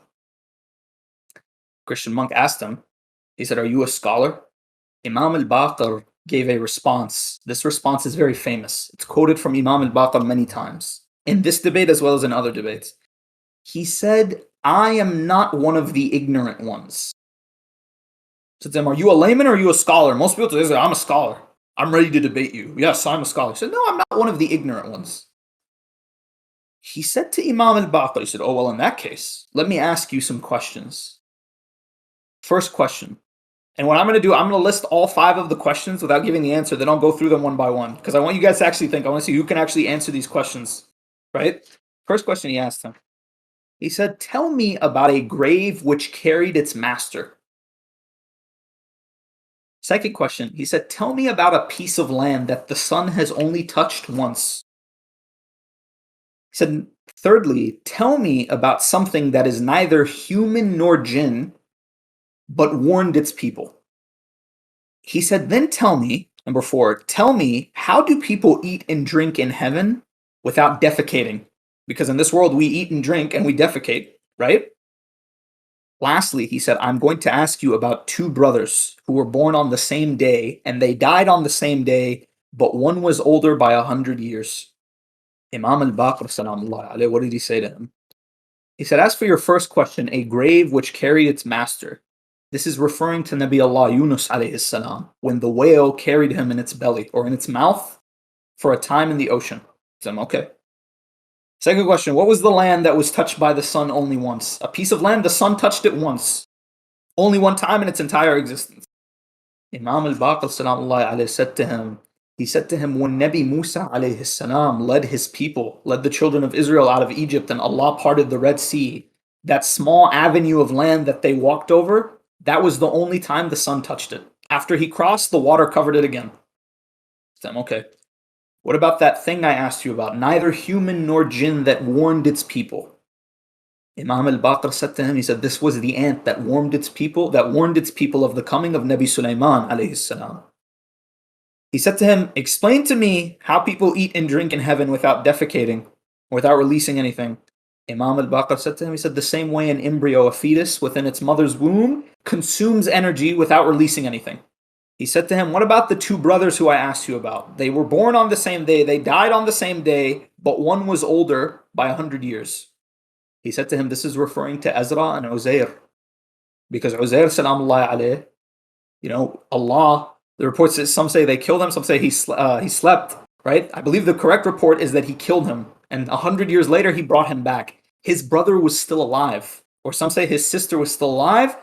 Christian monk asked him, he said, are you a scholar? Imam al-Baqir gave a response. This response is very famous. It's quoted from Imam al-Baqir many times, in this debate as well as in other debates. He said, I am not one of the ignorant ones. I said to him, are you a layman or are you a scholar? Most people say, I'm a scholar. I'm ready to debate you. Yes, I'm a scholar. He said, no, I'm not one of the ignorant ones. He said to Imam al-Baqir, he said, oh, well, in that case, let me ask you some questions. First question. And what I'm going to do, I'm going to list all 5 of the questions without giving the answer. Then I'll go through them one by one because I want you guys to actually think. I want to see who can actually answer these questions, right? First question he asked him. He said, tell me about a grave which carried its master. Second question, he said, tell me about a piece of land that the sun has only touched once. He said, thirdly, tell me about something that is neither human nor jinn, but warned its people. He said, then tell me, number 4, tell me, how do people eat and drink in heaven without defecating? Because in this world, we eat and drink and we defecate, right? Lastly, he said, I'm going to ask you about 2 brothers who were born on the same day, and they died on the same day, but one was older by 100 years. Imam al-Baqir, salamullah alayhi, what did he say to him? He said, as for your first question, a grave which carried its master, this is referring to Nabi Allah Yunus alayhi salam, when the whale carried him in its belly, or in its mouth, for a time in the ocean. So I'm okay. Second question, what was the land that was touched by the sun only once? A piece of land, the sun touched it once. Only one time in its entire existence. Imam al-Baqir salamullah alayhi said to him, when Nabi Musa alayhi salam led his people, led the children of Israel out of Egypt, and Allah parted the Red Sea, that small avenue of land that they walked over, that was the only time the sun touched it. After he crossed, the water covered it again. So I'm okay. What about that thing I asked you about? Neither human nor jinn that warned its people. Imam al-Baqir said to him, he said, this was the ant that warned its people of the coming of Nabi Sulaiman alayhi salam. He said to him, explain to me how people eat and drink in heaven without defecating, without releasing anything. Imam al-Baqir said to him, he said, the same way an embryo, a fetus within its mother's womb, consumes energy without releasing anything. He said to him, what about the 2 brothers who I asked you about? They were born on the same day, they died on the same day, but one was older by 100 years. He said to him, this is referring to Ezra and Uzair. Because Uzair, salamullah alayh, Allah, the reports, some say they killed him, some say he slept, right? I believe the correct report is that he killed him, and 100 years later he brought him back. His brother was still alive, or some say his sister was still alive,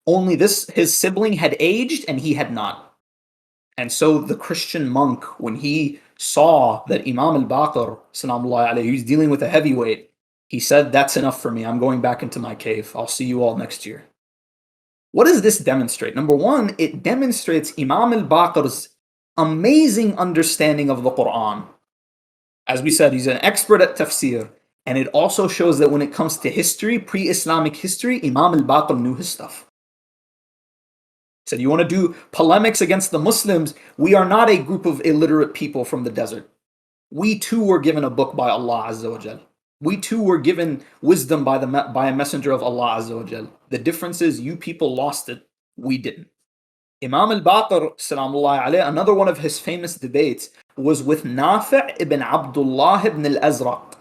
only his sibling had aged and he had not. And so the Christian monk, when he saw that Imam al-Baqir, salamullah alayhi, he's dealing with a heavyweight, he said, that's enough for me. I'm going back into my cave. I'll see you all next year. What does this demonstrate? Number 1, it demonstrates Imam al-Baqir's amazing understanding of the Quran. As we said, he's an expert at tafsir. And it also shows that when it comes to history, pre-Islamic history, Imam al-Baqir knew his stuff. He said, you want to do polemics against the Muslims? We are not a group of illiterate people from the desert. We too were given a book by Allah Azza wa Jal. We too were given wisdom by a messenger of Allah Azza wa Jal. The difference is you people lost it, we didn't. Imam al-Baqir, salamullah alayh, another one of his famous debates was with Nafi' ibn Abdullah ibn al-Azraq.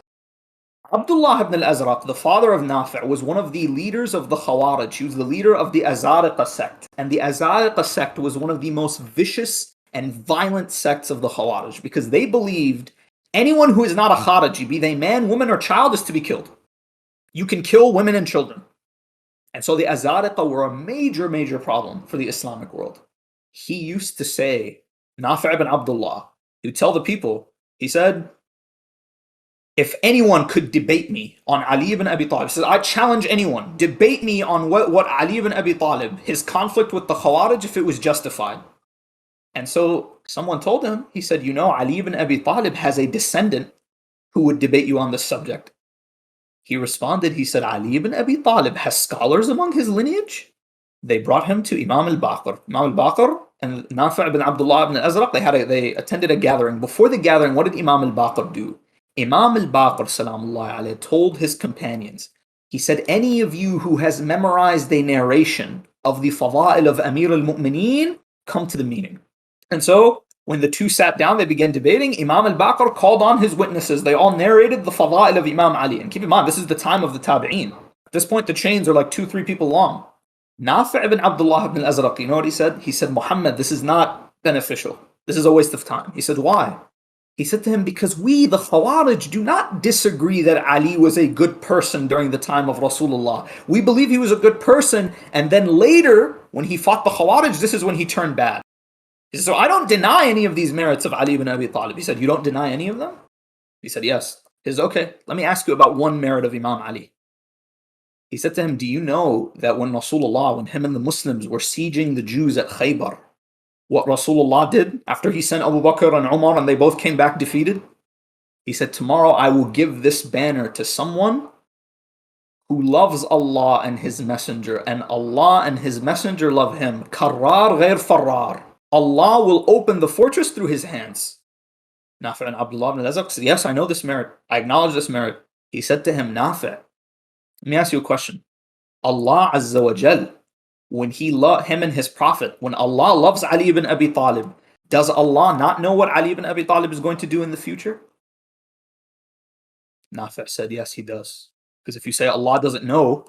Abdullah ibn al-Azraq, the father of Nafi', was one of the leaders of the Khawarij. He was the leader of the Azariqa sect. And the Azariqa sect was one of the most vicious and violent sects of the Khawarij because they believed anyone who is not a Khariji, be they man, woman, or child, is to be killed. You can kill women and children. And so the Azariqa were a major, major problem for the Islamic world. He used to say, Nafi' ibn Abdullah, he would tell the people, he said, if anyone could debate me on Ali ibn Abi Talib, he says, I challenge anyone, debate me on what Ali ibn Abi Talib, his conflict with the Khawarij, if it was justified. And so someone told him, he said, Ali ibn Abi Talib has a descendant who would debate you on this subject. He responded, he said, Ali ibn Abi Talib has scholars among his lineage? They brought him to Imam al-Baqir. Imam al-Baqir and Nafi' ibn Abdullah ibn al-Azraq, they attended a gathering. Before the gathering, what did Imam al-Baqir do? Imam al-Baqir, salamullah alayhi, told his companions, he said, any of you who has memorized a narration of the Fada'il of Amir al-Mu'mineen, come to the meeting. And so, when the two sat down, they began debating. Imam al-Baqir called on his witnesses. They all narrated the Fada'il of Imam Ali. And keep in mind, this is the time of the Tabi'een. At this point, the chains are like 2-3 people long. Nafi' ibn Abdullah ibn al-Azraq, you know what he said? He said, Muhammad, this is not beneficial. This is a waste of time. He said, why? He said to him, because we, the Khawarij, do not disagree that Ali was a good person during the time of Rasulullah. We believe he was a good person, and then later, when he fought the Khawarij, this is when he turned bad. He said, so I don't deny any of these merits of Ali ibn Abi Talib. He said, you don't deny any of them? He said, yes. He said, okay, let me ask you about one merit of Imam Ali. He said to him, do you know that when Rasulullah, when him and the Muslims were sieging the Jews at Khaybar, what Rasulullah did after he sent Abu Bakr and Umar and they both came back defeated? He said, tomorrow I will give this banner to someone who loves Allah and His Messenger, and Allah and His Messenger love him. Karrar ghair farrar. Allah will open the fortress through his hands. Nafi' and Abdullah ibn al-Azraq said, yes, I know this merit. I acknowledge this merit. He said to him, Nafi', let me ask you a question. Allah Azza wa Jal, when He loved him and His Prophet, when Allah loves Ali ibn Abi Talib, does Allah not know what Ali ibn Abi Talib is going to do in the future? Nafi' said, yes, He does. Because if you say Allah doesn't know,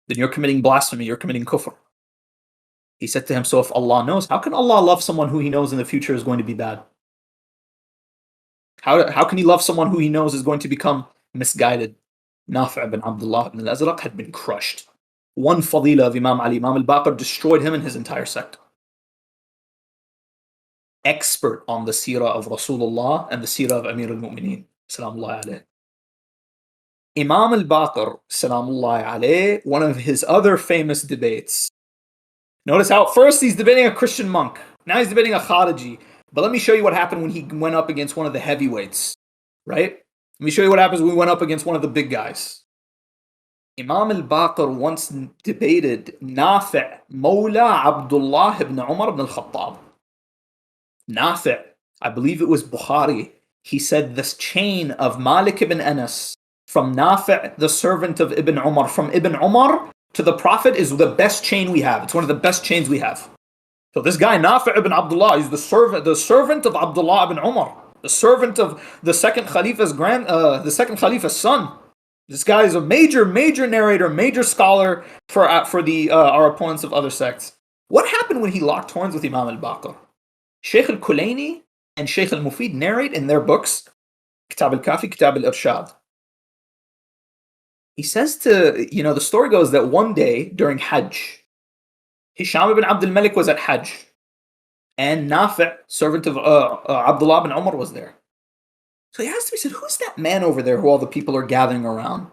then you're committing blasphemy, you're committing kufr. He said to him, so if Allah knows, how can Allah love someone who He knows in the future is going to be bad? How can He love someone who He knows is going to become misguided? Nafi' ibn Abdullah ibn al-Azraq had been crushed. One fadila of Imam Ali, Imam al-Baqir, destroyed him and his entire sect. Expert on the seerah of Rasulullah and the seerah of Amir al-Mu'mineen, salamullahi alayh. Imam al-Baqir, salamullahi alayh, one of his other famous debates. Notice how at first he's debating a Christian monk. Now he's debating a Khariji. But let me show you what happened when he went up against one of the heavyweights. Right? Let me show you what happens when we went up against one of the big guys. Imam al-Baqir once debated Nafi' Mawla Abdullah ibn Umar ibn al-Khattab. Nafi', I believe it was Bukhari, he said this chain of Malik ibn Anas from Nafi', the servant of Ibn Umar, from Ibn Umar to the Prophet is the best chain we have. It's one of the best chains we have. So this guy, Nafi' ibn Abdullah, is the servant of Abdullah ibn Umar, the servant of the second Khalifa's son. This guy is a major narrator, major scholar for our opponents of other sects. What happened when he locked horns with Imam al-Baqir? Shaykh al-Kulaini and Shaykh al-Mufid narrate in their books, Kitab al-Kafi, Kitab al-Irshad. He says the story goes that one day during Hajj, Hisham ibn Abdul Malik was at Hajj, and Nafi', servant of Abdullah ibn Umar, was there. So he asked him, he said, who's that man over there who all the people are gathering around?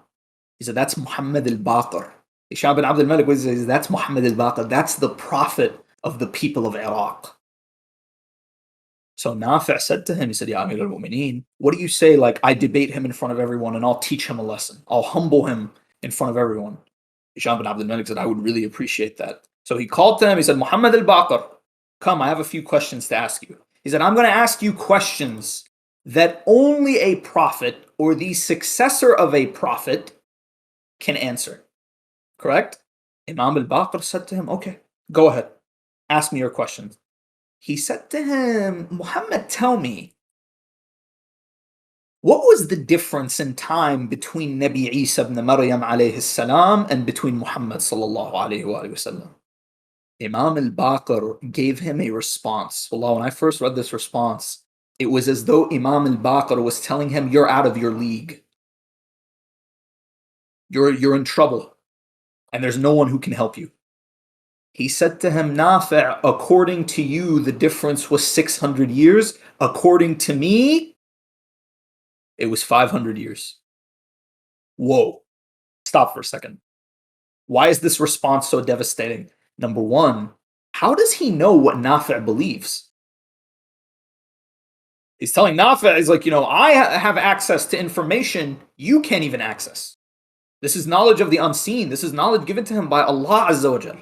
He said, that's Muhammad al-Baqir. Hisham ibn Abdul Malik says, that's Muhammad al-Baqir. That's the prophet of the people of Iraq. So Nafi' said to him, he said, Ya Amir al-Mu'mineen, what do you say, like, I debate him in front of everyone and I'll teach him a lesson. I'll humble him in front of everyone. Hisham ibn Abdul Malik said, I would really appreciate that. So he called to him, he said, Muhammad al-Baqir, come, I have a few questions to ask you. He said, I'm going to ask you questions that only a prophet or the successor of a prophet can answer. Correct? Imam al-Baqir said to him, okay, go ahead. Ask me your questions. He said to him, Muhammad, tell me, what was the difference in time between Nabi Isa ibn Maryam alayhi salam and between Muhammad sallallahu alayhi wa sallam? Imam al-Baqir gave him a response. Wallah, when I first read this response, it was as though Imam al-Baqir was telling him, you're out of your league. You're in trouble, and there's no one who can help you. He said to him, Nafi', according to you, the difference was 600 years. According to me, it was 500 years. Whoa. Stop for a second. Why is this response so devastating? Number one, how does he know what Nafi' believes? He's telling Nafi', he's like, I have access to information you can't even access. This is knowledge of the unseen. This is knowledge given to him by Allah Azza wa Jal.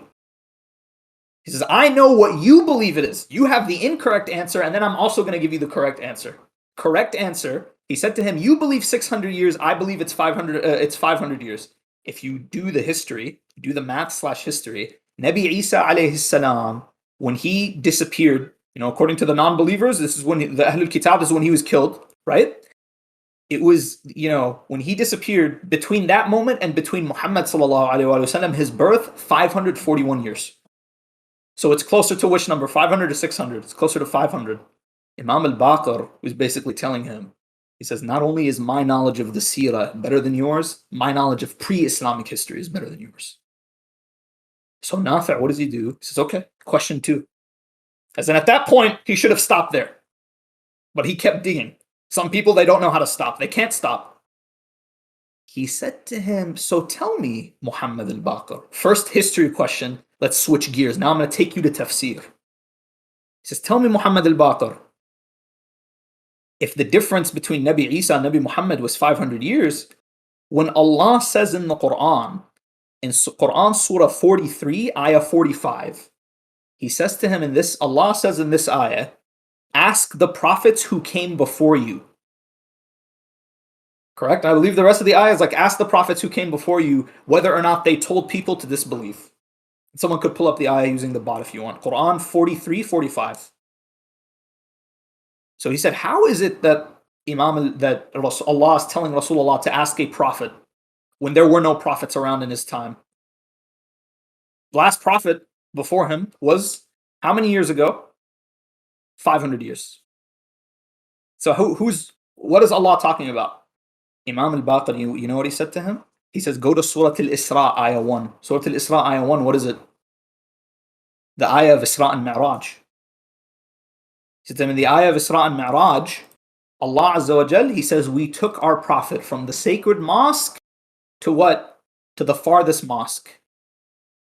He says, I know what you believe it is. You have the incorrect answer, and then I'm also going to give you the correct answer. Correct answer. He said to him, you believe 600 years, I believe it's 500 years. If you do the history, do the math/history, Nabi Isa alayhi salam, when he disappeared, according to the non-believers, this is when the Ahlul Kitab, this is when he was killed, right? It was, when he disappeared, between that moment and between Muhammad sallallahu alayhi wa sallam, his birth, 541 years. So it's closer to which number? 500 to 600. It's closer to 500. Imam al-Baqir was basically telling him, he says, not only is my knowledge of the seerah better than yours, my knowledge of pre-Islamic history is better than yours. So Nafi', what does he do? He says, okay, question 2. As in, at that point, he should have stopped there. But he kept digging. Some people, they don't know how to stop. They can't stop. He said to him, so tell me, Muhammad al-Baqir. First history question. Let's switch gears. Now I'm going to take you to tafsir. He says, tell me, Muhammad al-Baqir, if the difference between Nabi Isa and Nabi Muhammad was 500 years, when Allah says in the Quran, in Quran Surah 43, Ayah 45, He says to him in this, Allah says in this ayah, ask the prophets who came before you. Correct? I believe the rest of the ayah is like, ask the prophets who came before you whether or not they told people to disbelieve. Someone could pull up the ayah using the bot if you want. Quran 43, 45. So he said, how is it that Allah is telling Rasulullah to ask a prophet when there were no prophets around in his time? The last prophet before him was how many years ago? 500 years. So what is Allah talking about? Imam al-Baqir, you know what he said to him? He says, go to Surah al-Isra, Ayah 1. Surah al-Isra, Ayah 1, what is it? The Ayah of Isra and Mi'raj. He said to him, in the Ayah of Isra and Mi'raj, Allah Azza wa Jal, He says, we took our Prophet from the sacred mosque to what? To the farthest mosque.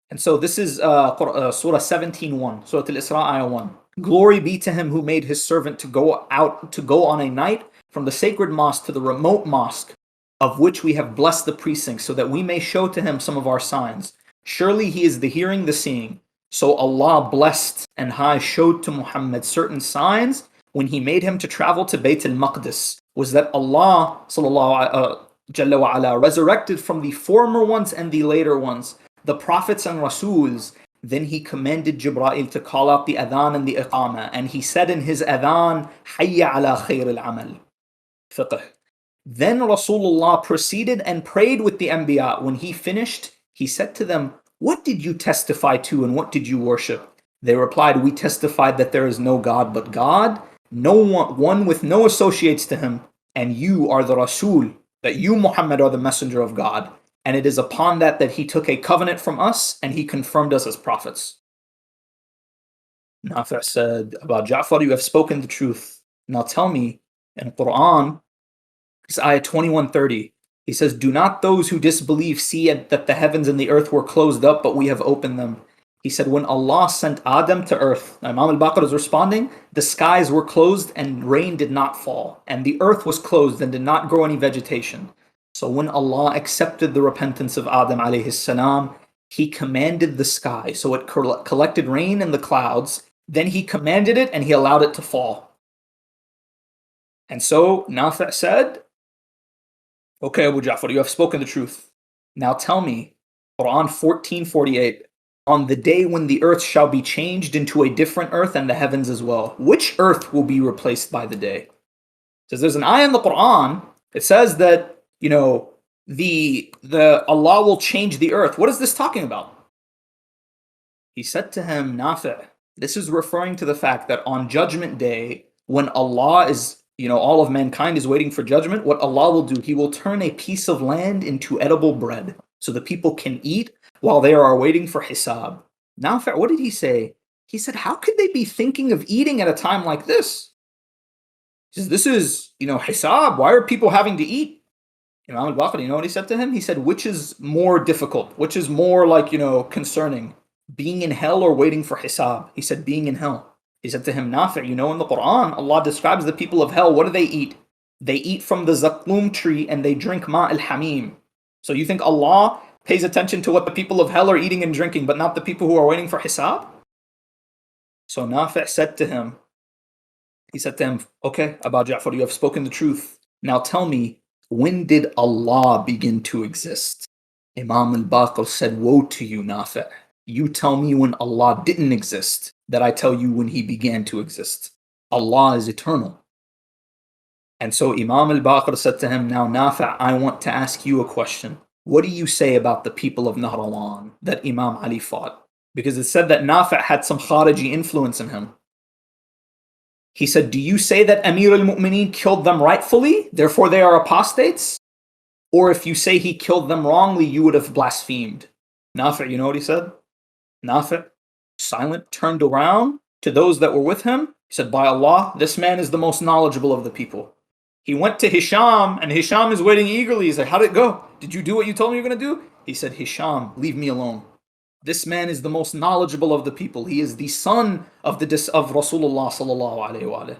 And so this is Surah 17:1, Surah al-Isra, Ayah 1. Glory be to him who made his servant to go on a night from the sacred mosque to the remote mosque, of which we have blessed the precincts, so that we may show to him some of our signs. Surely he is the hearing, the seeing. So Allah blessed and High showed to Muhammad certain signs when he made him to travel to Bayt al-Maqdis, was that Allah Jalla wa ala resurrected from the former ones and the later ones, the prophets and Rasuls. Then he commanded Jibreel to call out the adhan and the iqamah, and he said in his adhan, Hayya ala khair al-amal. Fiqh. Then Rasulullah proceeded and prayed with the Anbiya. When he finished, he said to them, what did you testify to and what did you worship? They replied, we testified that there is no God but God, one with no associates to him, and you are the Rasul, that you, Muhammad, are the messenger of God. And it is upon that he took a covenant from us and he confirmed us as prophets. Nafi' said about Ja'far, you have spoken the truth. Now tell me, in Quran, it's ayah 21:30. He says, do not those who disbelieve see that the heavens and the earth were closed up, but we have opened them? He said, when Allah sent Adam to earth, Imam al-Baqir is responding, the skies were closed and rain did not fall, and the earth was closed and did not grow any vegetation. So when Allah accepted the repentance of Adam alayhi salam, He commanded the sky, so it collected rain in the clouds, then He commanded it and He allowed it to fall. And so Nafi' said, okay, Abu Ja'far, you have spoken the truth. Now tell me, Quran 14:48, on the day when the earth shall be changed into a different earth and the heavens as well, which earth will be replaced by the day? Because there's an ayah in the Quran, it says that, the Allah will change the earth. What is this talking about? He said to him, Nafi', this is referring to the fact that on Judgment Day, when Allah is, all of mankind is waiting for judgment, what Allah will do, He will turn a piece of land into edible bread so the people can eat while they are waiting for hisab. Nafi', what did he say? He said, how could they be thinking of eating at a time like this? He says, this is, hisab. Why are people having to eat? Imam al-Baqir, you know what he said to him? He said, which is more difficult? Which is more concerning? Being in hell or waiting for hisab? He said, being in hell. He said to him, Nafi', in the Quran, Allah describes the people of hell. What do they eat? They eat from the zaqqum tree and they drink ma al-hamim. So you think Allah pays attention to what the people of hell are eating and drinking, but not the people who are waiting for hisab? So Nafi' said to him, okay, Abu Ja'far, you have spoken the truth. Now tell me, when did Allah begin to exist? Imam al-Baqir said, woe to you, Nafi'. You tell me when Allah didn't exist, that I tell you when He began to exist. Allah is eternal. And so Imam al-Baqir said to him, now Nafi', I want to ask you a question. What do you say about the people of Nahrawan that Imam Ali fought? Because it said that Nafi' had some Khariji influence in him. He said, do you say that Amir al-Mu'mineen killed them rightfully, therefore they are apostates? Or if you say he killed them wrongly, you would have blasphemed? Nafi', you know what he said? Nafi', silent, turned around to those that were with him. He said, by Allah, this man is the most knowledgeable of the people. He went to Hisham, and Hisham is waiting eagerly. He's like, how'd it go? Did you do what you told me you were going to do? He said, Hisham, leave me alone. This man is the most knowledgeable of the people. He is the son of Rasulullah sallallahu alaihi wa.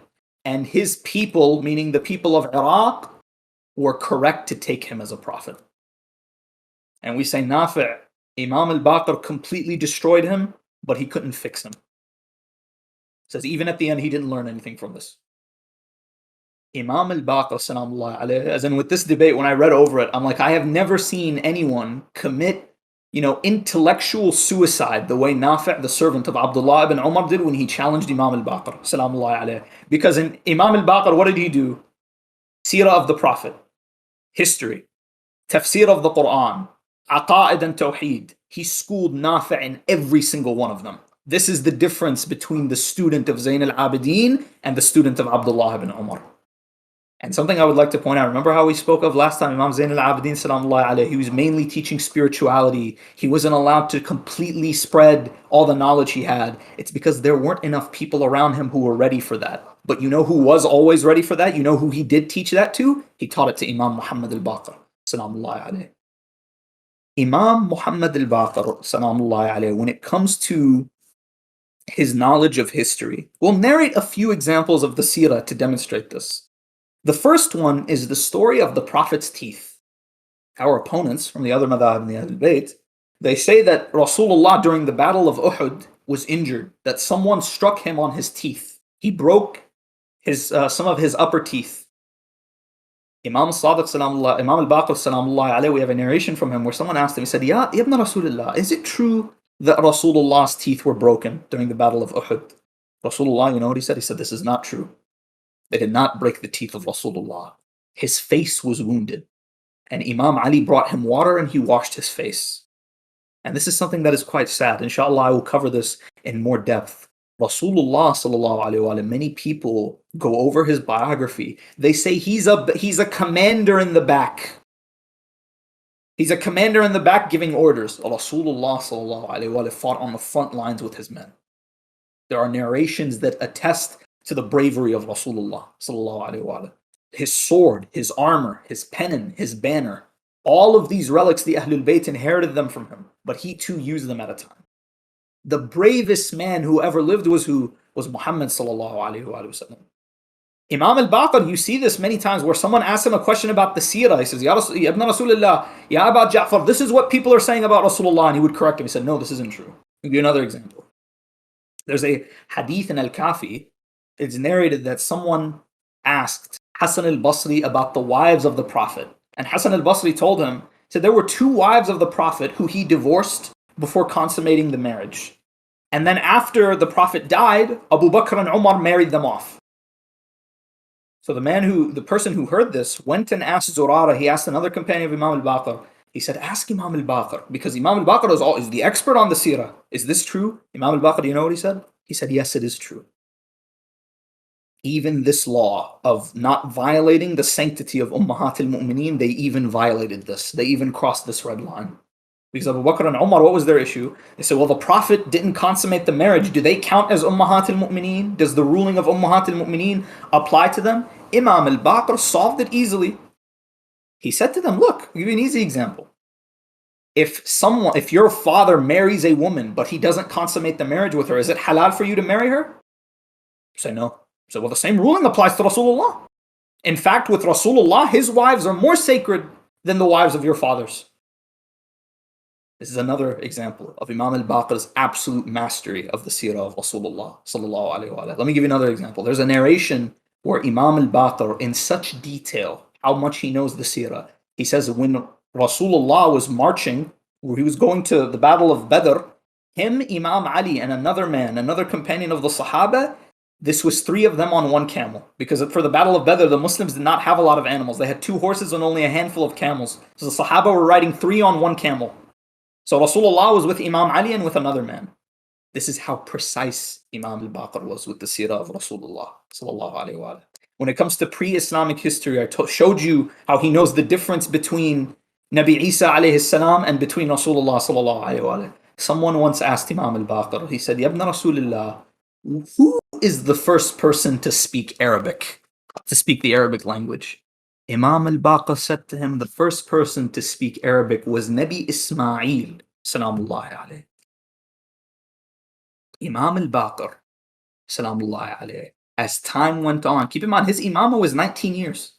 And his people, meaning the people of Iraq, were correct to take him as a prophet. And we say, Nafi', Imam al-Baqir completely destroyed him, but he couldn't fix him. Says even at the end, he didn't learn anything from this. Imam al-Baqir, salamullah alayhi, as in with this debate, when I read over it, I'm like, I have never seen anyone commit, intellectual suicide the way Nafi', the servant of Abdullah ibn Umar, did when he challenged Imam al-Baqir, salamullah alayhi. Because in Imam al-Baqir, what did he do? Seerah of the Prophet, history, tafsir of the Quran, aqa'id and tawheed. He schooled Nafi' in every single one of them. This is the difference between the student of Zayn al-Abidin and the student of Abdullah ibn Umar. And something I would like to point out, remember how we spoke of last time, Imam Zayn al-Abidin, salamullah alayhi, he was mainly teaching spirituality. He wasn't allowed to completely spread all the knowledge he had. It's because there weren't enough people around him who were ready for that. But you know who was always ready for that? You know who he did teach that to? He taught it to Imam Muhammad al-Baqir, salamullah alayhi. Imam Muhammad al-Baqir, salamullah alayhi, when it comes to his knowledge of history, we'll narrate a few examples of the seerah to demonstrate this. The first one is the story of the Prophet's teeth. Our opponents from the other madhab and the al-Bayt, they say that Rasulullah during the battle of Uhud was injured, that someone struck him on his teeth. He broke some of his upper teeth. Imam al-Sadiq salamullah, Imam al-Baqir salamullah alayhi, we have a narration from him where someone asked him, he said, Ya ibn Rasulullah, is it true that Rasulullah's teeth were broken during the battle of Uhud? Rasulullah, you know what he said? He said, this is not true. They did not break the teeth of Rasulullah. His face was wounded. And Imam Ali brought him water and he washed his face. And this is something that is quite sad. Inshallah, I will cover this in more depth. Rasulullah sallallahu alaihi wasallam, many people go over his biography. They say he's a commander in the back. He's a commander in the back giving orders. Rasulullah sallallahu alaihi wasallam fought on the front lines with his men. There are narrations that attest to the bravery of Rasulullah sallallahu alaihi wasallam. His sword, his armor, his pennon, his banner, all of these relics, the Ahlul Bayt inherited them from him, but he too used them at a time. The bravest man who ever lived was who? Was Muhammad sallallahu alaihi wasallam. Imam al-Baqir, you see this many times where someone asks him a question about the seerah. He says, Ya ibn Rasulullah, Ya Aba Ja'far, this is what people are saying about Rasulullah. And he would correct him. He said, no, this isn't true. I'll give you another example. There's a hadith in Al-Kafi. It's narrated that someone asked Hassan al-Basri about the wives of the Prophet. And Hassan al-Basri told him, said there were two wives of the Prophet who he divorced before consummating the marriage. And then after the Prophet died, Abu Bakr and Umar married them off. So the person who heard this went and asked Zurara, he asked another companion of Imam al-Baqir. He said, ask Imam al-Baqir, because Imam al-Baqir is the expert on the seerah. Is this true? Imam al-Baqir, you know what he said? He said, yes, it is true. Even this law of not violating the sanctity of Ummahat al-Mu'mineen, they even violated this. They even crossed this red line. Because Abu Bakr and Umar, what was their issue? They said, well, the Prophet didn't consummate the marriage. Do they count as Ummahat al-Mu'mineen? Does the ruling of Ummahat al-Mu'mineen apply to them? Imam al-Baqir solved it easily. He said to them, look, I'll give you an easy example. If your father marries a woman, but he doesn't consummate the marriage with her, is it halal for you to marry her? Say no. So, well, the same ruling applies to Rasulullah. In fact, with Rasulullah, his wives are more sacred than the wives of your fathers. This is another example of Imam al-Baqir's absolute mastery of the seerah of Rasulullah sallallahu alaihi wasallam. Let me give you another example. There's a narration where Imam al-Baqir, in such detail, how much he knows the seerah. He says when Rasulullah was marching, where he was going to the battle of Badr, him, Imam Ali, and another man, another companion of the Sahaba, this was three of them on one camel. Because for the battle of Badr, the Muslims did not have a lot of animals. They had 2 horses and only a handful of camels. So the Sahaba were riding 3 on one camel. So Rasulullah was with Imam Ali and with another man. This is how precise Imam al-Baqir was with the seerah of Rasulullah sallallahu alaihi wasallam. When it comes to pre-Islamic history, I showed you how he knows the difference between Nabi Isa alayhi salam and between Rasulullah sallallahu alaihi wasallam. Someone once asked Imam al-Baqir, he said, Ya ibn Rasulullah, who is the first person to speak Arabic, to speak the Arabic language? Imam al-Baqir said to him, the first person to speak Arabic was Nabi Ismail, salamullahi alayhi. Imam al-Baqir, salamullahi alayhi. As time went on, keep in mind, his imamah was 19 years.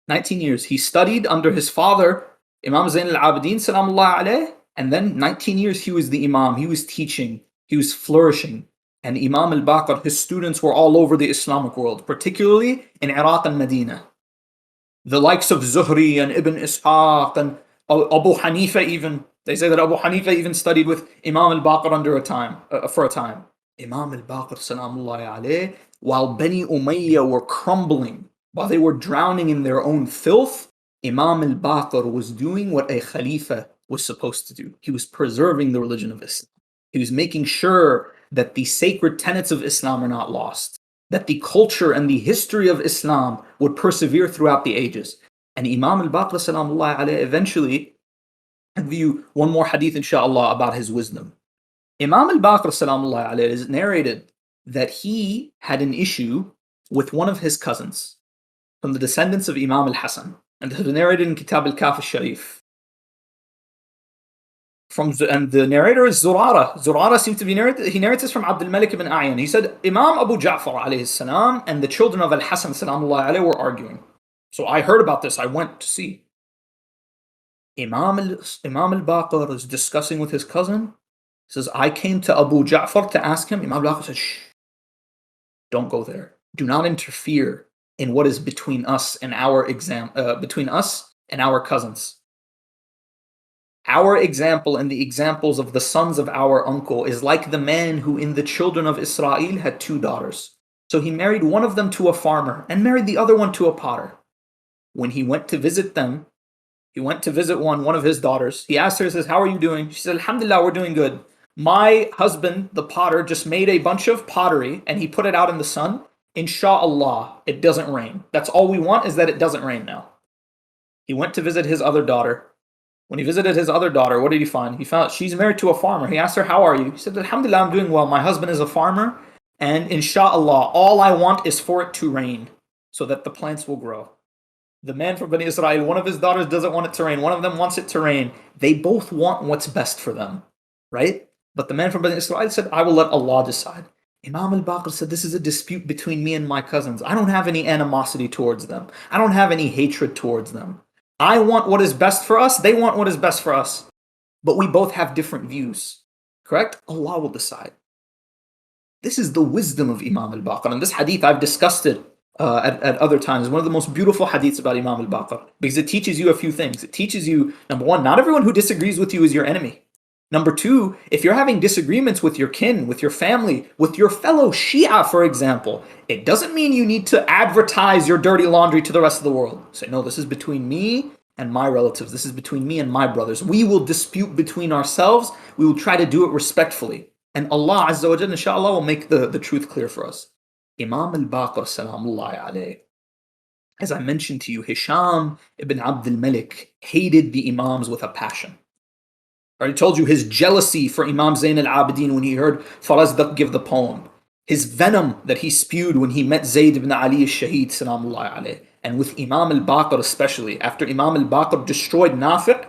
19 years. He studied under his father, Imam Zain al-Abidin, salamullahi alayhi, and then 19 years he was the imam, he was teaching, he was flourishing. And Imam al-Baqir, his students were all over the Islamic world, particularly in Iraq and Medina. The likes of Zuhri and Ibn Ishaq and Abu Hanifa even. They say that Abu Hanifa even studied with Imam al-Baqir for a time. Imam al-Baqir, salamullahi alayhi, while Bani Umayyad were crumbling, while they were drowning in their own filth, Imam al-Baqir was doing what a Khalifa was supposed to do. He was preserving the religion of Islam. He was making sure that the sacred tenets of Islam are not lost, that the culture and the history of Islam would persevere throughout the ages. And Imam al-Baqir, salamullahi alayhi, eventually, I'll give you one more hadith, inshallah, about his wisdom. Imam al-Baqir, salamullahi alayhi, is narrated that he had an issue with one of his cousins from the descendants of Imam al-Hasan. And this is narrated in Kitab al-Kaf al-Sharif. And the narrator is Zurara. Zurara seems to be narrated. He narrates this from Abdul Malik ibn A'yan. He said, Imam Abu Ja'far alayhi salam and the children of al-Hasan salamullahi alayhi were arguing. So I heard about this. I went to see. Imam al-Baqir is discussing with his cousin. He says, I came to Abu Ja'far to ask him. Imam al-Baqir said, shh, don't go there. Do not interfere in what is between us and our cousins. Our example and the examples of the sons of our uncle is like the man who in the children of Israel had 2 daughters. So he married one of them to a farmer and married the other one to a potter. When he went to visit them, he went to visit one of his daughters. He asked her, he says, how are you doing? She said, Alhamdulillah, we're doing good. My husband, the potter, just made a bunch of pottery and he put it out in the sun. Insha'Allah, it doesn't rain. That's all we want, is that it doesn't rain now. He went to visit his other daughter. When he visited his other daughter, what did he find? He found she's married to a farmer. He asked her, how are you? He said, Alhamdulillah, I'm doing well. My husband is a farmer, and insha'Allah, all I want is for it to rain so that the plants will grow. The man from Bani Israel, one of his daughters doesn't want it to rain. One of them wants it to rain. They both want what's best for them, right? But the man from Bani Israel said, I will let Allah decide. Imam al-Baqir said, this is a dispute between me and my cousins. I don't have any animosity towards them. I don't have any hatred towards them. I want what is best for us. They want what is best for us. But we both have different views. Correct? Allah will decide. This is the wisdom of Imam al-Baqir. And this hadith, I've discussed it at other times. One of the most beautiful hadiths about Imam al-Baqir. Because it teaches you a few things. It teaches you, number one, not everyone who disagrees with you is your enemy. Number two, if you're having disagreements with your kin, with your family, with your fellow Shia, for example, it doesn't mean you need to advertise your dirty laundry to the rest of the world. Say, no, this is between me and my relatives. This is between me and my brothers. We will dispute between ourselves. We will try to do it respectfully. And Allah Azza wa Jalla, inshallah, will make the truth clear for us. Imam al-Baqir, salamullahi alayhi, as I mentioned to you, Hisham ibn Abdul Malik hated the Imams with a passion. I already told you his jealousy for Imam Zain al-Abidin when he heard Farazdaq give the poem. His venom that he spewed when he met Zayd ibn Ali al-Shaheed, salamullahi alayhi. And with Imam al-Baqir especially, after Imam al-Baqir destroyed Nafi',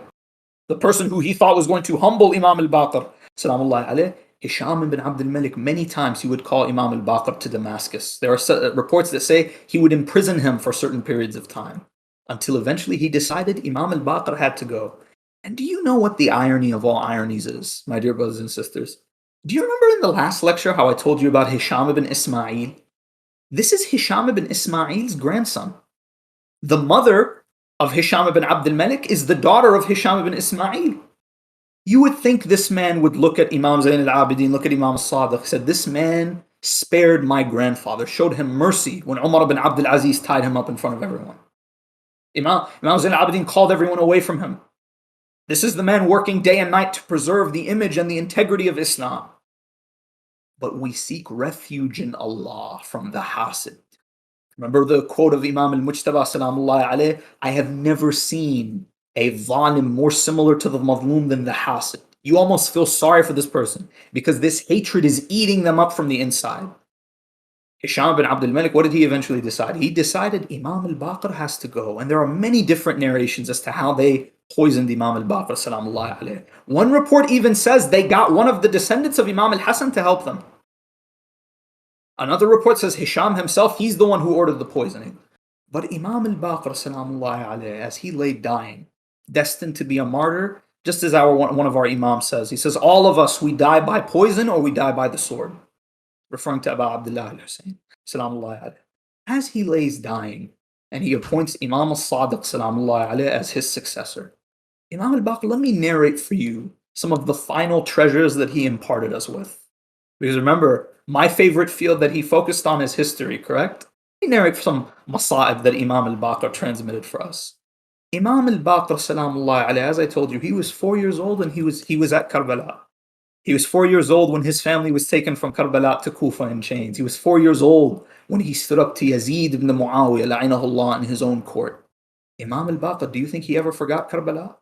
the person who he thought was going to humble Imam al-Baqir, salamullahi alayhi, Hisham ibn Abdul Malik, many times he would call Imam al-Baqir to Damascus. There are reports that say he would imprison him for certain periods of time, until eventually he decided Imam al-Baqir had to go. And do you know what the irony of all ironies is, my dear brothers and sisters? Do you remember in the last lecture how I told you about Hisham ibn Ismail? This is Hisham ibn Ismail's grandson. The mother of Hisham ibn Abdul Malik is the daughter of Hisham ibn Ismail. You would think this man would look at Imam Zain al-Abidin, look at Imam al-Sadiq, said, this man spared my grandfather, showed him mercy when Umar ibn Abdul Aziz tied him up in front of everyone. Imam Zain al-Abidin called everyone away from him. This is the man working day and night to preserve the image and the integrity of Islam. But we seek refuge in Allah from the hasid. Remember the quote of Imam al-Mujtaba, salamullahi alayhi, I have never seen a zalim more similar to the mazlum than the hasid. You almost feel sorry for this person because this hatred is eating them up from the inside. Hisham bin Abdul Malik, what did he eventually decide? He decided Imam al-Baqr has to go. And there are many different narrations as to how they poisoned Imam al-Baqr, salamullahi alayh. One report even says they got one of the descendants of Imam al-Hasan to help them. Another report says Hisham himself, he's the one who ordered the poisoning. But Imam al-Baqr, salamullahi alayh, as he lay dying, destined to be a martyr, just as one of our imams says, he says, all of us, we die by poison or we die by the sword. Referring to Abu Abdullah al-Hussein, salamullahi alayh. As he lays dying, and he appoints Imam al-Sadiq, salamullahi alayh, as his successor. Imam al-Baqr, let me narrate for you some of the final treasures that he imparted us with. Because remember, my favorite field that he focused on is history, correct? Let me narrate some masa'ib that Imam al-Baqr transmitted for us. Imam al-Baqr, salamullahi alayh, as I told you, he was 4 years old and he was at Karbala. He was 4 years old when his family was taken from Karbala to Kufa in chains. He was 4 years old when he stood up to Yazid ibn Muawiyah, la'inahullah, in his own court. Imam al-Baqr, do you think he ever forgot Karbala?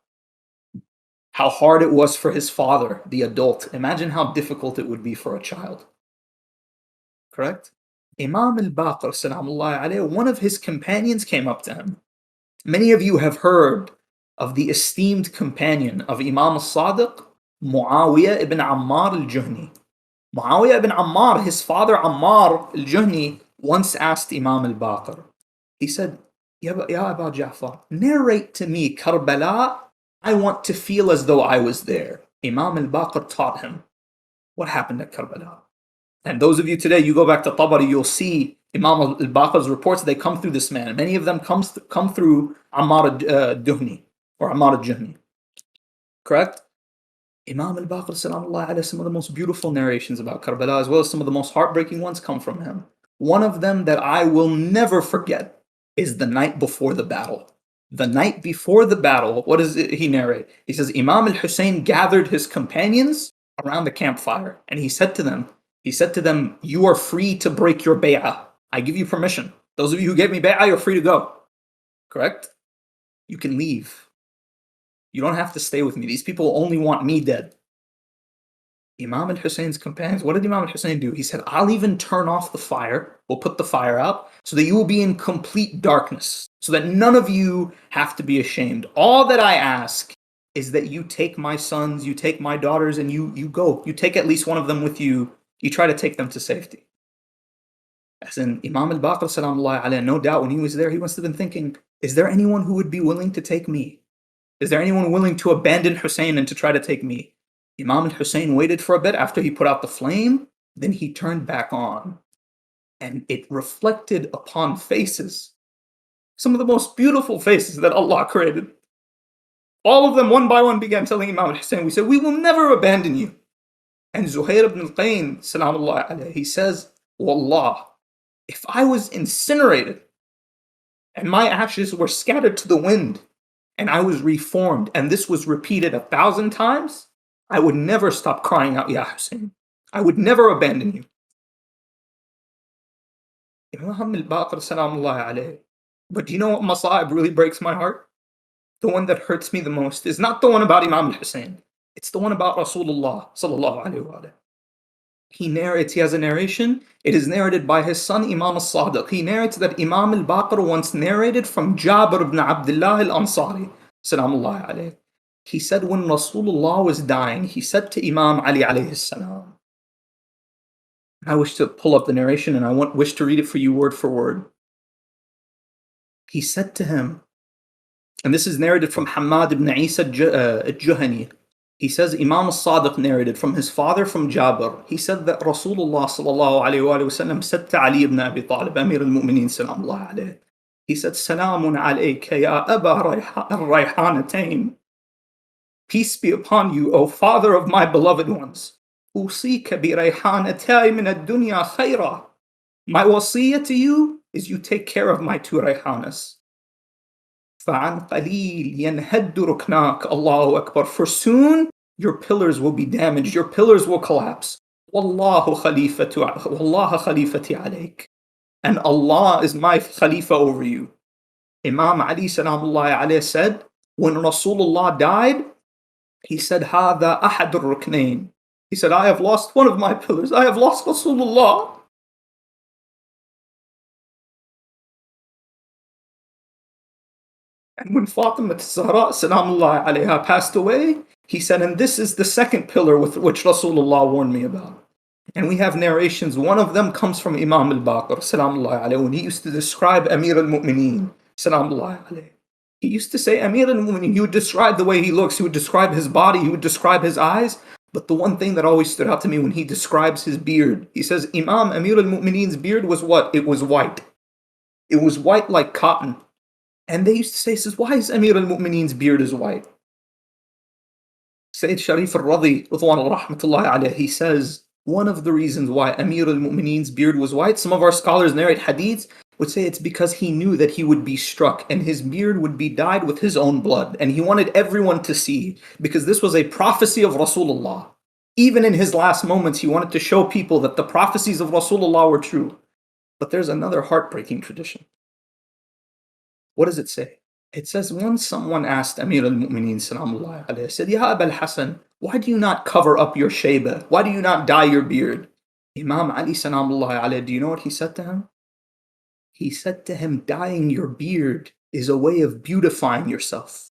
How hard it was for his father, the adult. Imagine how difficult it would be for a child. Correct? Imam al-Baqr, salamullahi alayhi, one of his companions came up to him. Many of you have heard of the esteemed companion of Imam al-Sadiq, Muawiyah ibn Ammar al-Juhni. Muawiyah ibn Ammar, his father Ammar al-Juhni, once asked Imam al-Baqr. He said, Ya Aba Ja'far, narrate to me Karbala. I want to feel as though I was there. Imam al-Baqr taught him what happened at Karbala. And those of you today, you go back to Tabari, you'll see Imam al-Baqr's reports, they come through this man. Many of them come through Ammar al-Juhni, or Ammar al-Juhni. Correct? Imam al-Baqr, salamullahi alayhi, some of the most beautiful narrations about Karbala, as well as some of the most heartbreaking ones, come from him. One of them that I will never forget is the night before the battle. The night before the battle, what does he narrate? He says, Imam al-Hussein gathered his companions around the campfire, and he said to them, you are free to break your bay'ah. I give you permission. Those of you who gave me bay'ah, you're free to go. Correct? You can leave. You don't have to stay with me. These people only want me dead. Imam al-Hussein's companions, what did Imam al-Hussein do? He said, I'll even turn off the fire. We'll put the fire out so that you will be in complete darkness, so that none of you have to be ashamed. All that I ask is that you take my sons, you take my daughters, and you go. You take at least one of them with you. You try to take them to safety. As in Imam al-Baqr, salamullahi alayhi, no doubt when he was there, he must have been thinking, is there anyone who would be willing to take me? Is there anyone willing to abandon Hussein and to try to take me? Imam al-Hussein waited for a bit after he put out the flame, then he turned back on. And it reflected upon faces, some of the most beautiful faces that Allah created. All of them, one by one, began telling Imam al-Hussein, we said, we will never abandon you. And Zuhair ibn al-Qayn, salamullahi alayhi, he says, Wallah, if I was incinerated and my ashes were scattered to the wind and I was reformed and this was repeated 1,000 times, I would never stop crying out, Ya Hussein. I would never abandon you. Imam al-Baqr, salamullahi alayhi. But do you know what masa'ib really breaks my heart? The one that hurts me the most is not the one about Imam al-Hussein. It's the one about Rasulullah, sallallahu alayhi wa sallam. He has a narration. It is narrated by his son, Imam al-Sadiq. He narrates that Imam al-Baqr once narrated from Jabir ibn Abdullah al-Ansari, salamullahi alayhi. He said when Rasulullah was dying, he said to Imam Ali alayhi salam, I wish to pull up the narration and I wish to read it for you word for word. He said to him, and this is narrated from Hamad ibn Isa al-Juhani. He says Imam al-Sadiq narrated from his father from Jabir. He said that Rasulullah sallallahu alayhi wa sallam said to Ali ibn Abi Talib, Amir al-Mu'mineen sallallahu alayhi. He said, Salamun alayka ya Aba al-Rayhanatayn. Peace be upon you, O father of my beloved ones. Usika bi rayhanatay min ad-dunya khayra. My wasiyah to you is you take care of my 2 rayhanas. فَعَنْ قَلِيلٍ يَنْهَدُّ رُكْنَاكَ Allahu Akbar. For soon your pillars will be damaged, your pillars will collapse. وَاللَّهُ خَلِيفَةِ عَلَيْكَ. And Allah is my Khalifa over you. Imam Ali salamullahi alayhi said, when Rasulullah died, He said, هذا أحد الركنين. He said, I have lost one of my pillars. I have lost Rasulullah. And when Fatima Zahra Salamullah alayha passed away, he said, and this is the second pillar with which Rasulullah warned me about. And we have narrations. One of them comes from Imam al-Baqir Salamullah alayhi, when he used to describe Amir al-Muminoon Salamullah alayhi. He used to say, Amir al-Muminoon, he would describe the way he looks, he would describe his body, he would describe his eyes. But the one thing that always stood out to me when he describes his beard, he says, Imam Amir al-Muminoon's beard was what? It was white. It was white like cotton. And they used to say, he says, why is Amir al-Mu'mineen's beard is white? Sayyid Sharif al-Radhi, rahmatullahi alayhi, he says, one of the reasons why Amir al-Mu'mineen's beard was white, some of our scholars narrate hadiths, would say it's because he knew that he would be struck and his beard would be dyed with his own blood. And he wanted everyone to see, because this was a prophecy of Rasulullah. Even in his last moments, he wanted to show people that the prophecies of Rasulullah were true. But there's another heartbreaking tradition. What does it say? It says, once someone asked Amir al-Mu'mineen Salamullah alayhi, said, Ya Abul Hasan, why do you not cover up your shayba? Why do you not dye your beard? Imam Ali Salamullah alayhi, do you know what he said to him? He said to him, dyeing your beard is a way of beautifying yourself.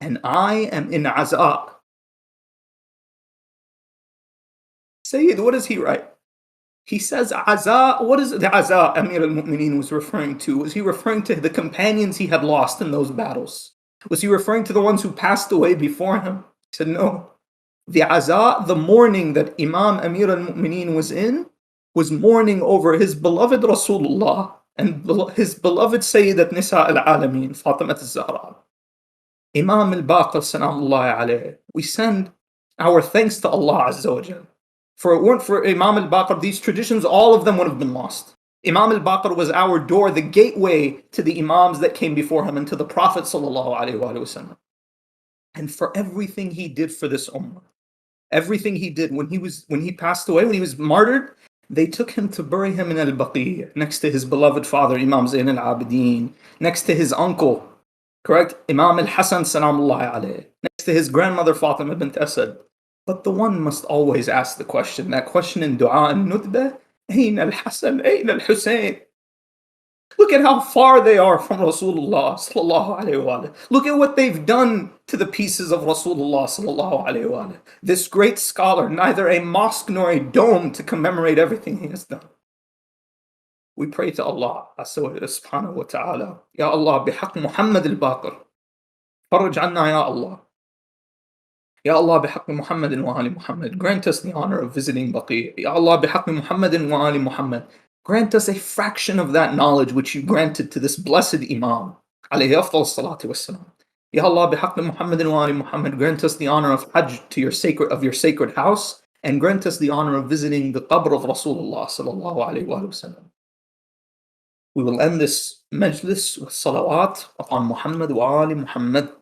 And I am in aza. Sayyid, what does he write? He says, Aza, what is the Aza Amir al-Mu'mineen was referring to? Was he referring to the companions he had lost in those battles? Was he referring to the ones who passed away before him? He said, no. The Aza, the mourning that Imam Amir al-Mu'mineen was in, was mourning over his beloved Rasulullah and his beloved Sayyidat Nisa al-Alameen, Fatima al-Zahra. Imam al-Baqir, Salamullahi alayhi, we send our thanks to Allah Azza wa Jal. For it weren't for Imam al-Baqir, these traditions, all of them would have been lost. Imam al-Baqir was our door, the gateway to the Imams that came before him and to the Prophet sallallahu alaihi wasallam. And for everything he did for this ummah, everything he did when he passed away, when he was martyred, they took him to bury him in al-Baqir, next to his beloved father, Imam Zayn al-Abidin, next to his uncle, correct, Imam al-Hasan salamullahi alayhi, next to his grandmother Fatima bint Asad. But the one must always ask the question, that question in dua and nutbah, Ayn al-Hasan, Ayn al-Hussein. Look at how far they are from Rasulullah sallallahu alayhi wa sallam. Look at what they've done to the pieces of Rasulullah sallallahu alayhi wa sallam. This great scholar, neither a mosque nor a dome to commemorate everything he has done. We pray to Allah subhanahu wa ta'ala, Ya Allah, bihaq Muhammad al-Baqir, faraj anna ya Allah. Ya Allah, bihaq Muhammadin wa ali Muhammad, grant us the honor of visiting Baqir. Ya Allah, bihaq Muhammadin wa ali Muhammad, grant us a fraction of that knowledge which you granted to this blessed Imam, alayhi afdal salatu wassalam. Ya Allah, bihaq Muhammadin wa ali Muhammad, grant us the honor of Hajj to your sacred house, and grant us the honor of visiting the qabr of Rasulullah sallallahu alayhi wa sallam. We will end this majlis with salawat upon Muhammad wa ali Muhammad.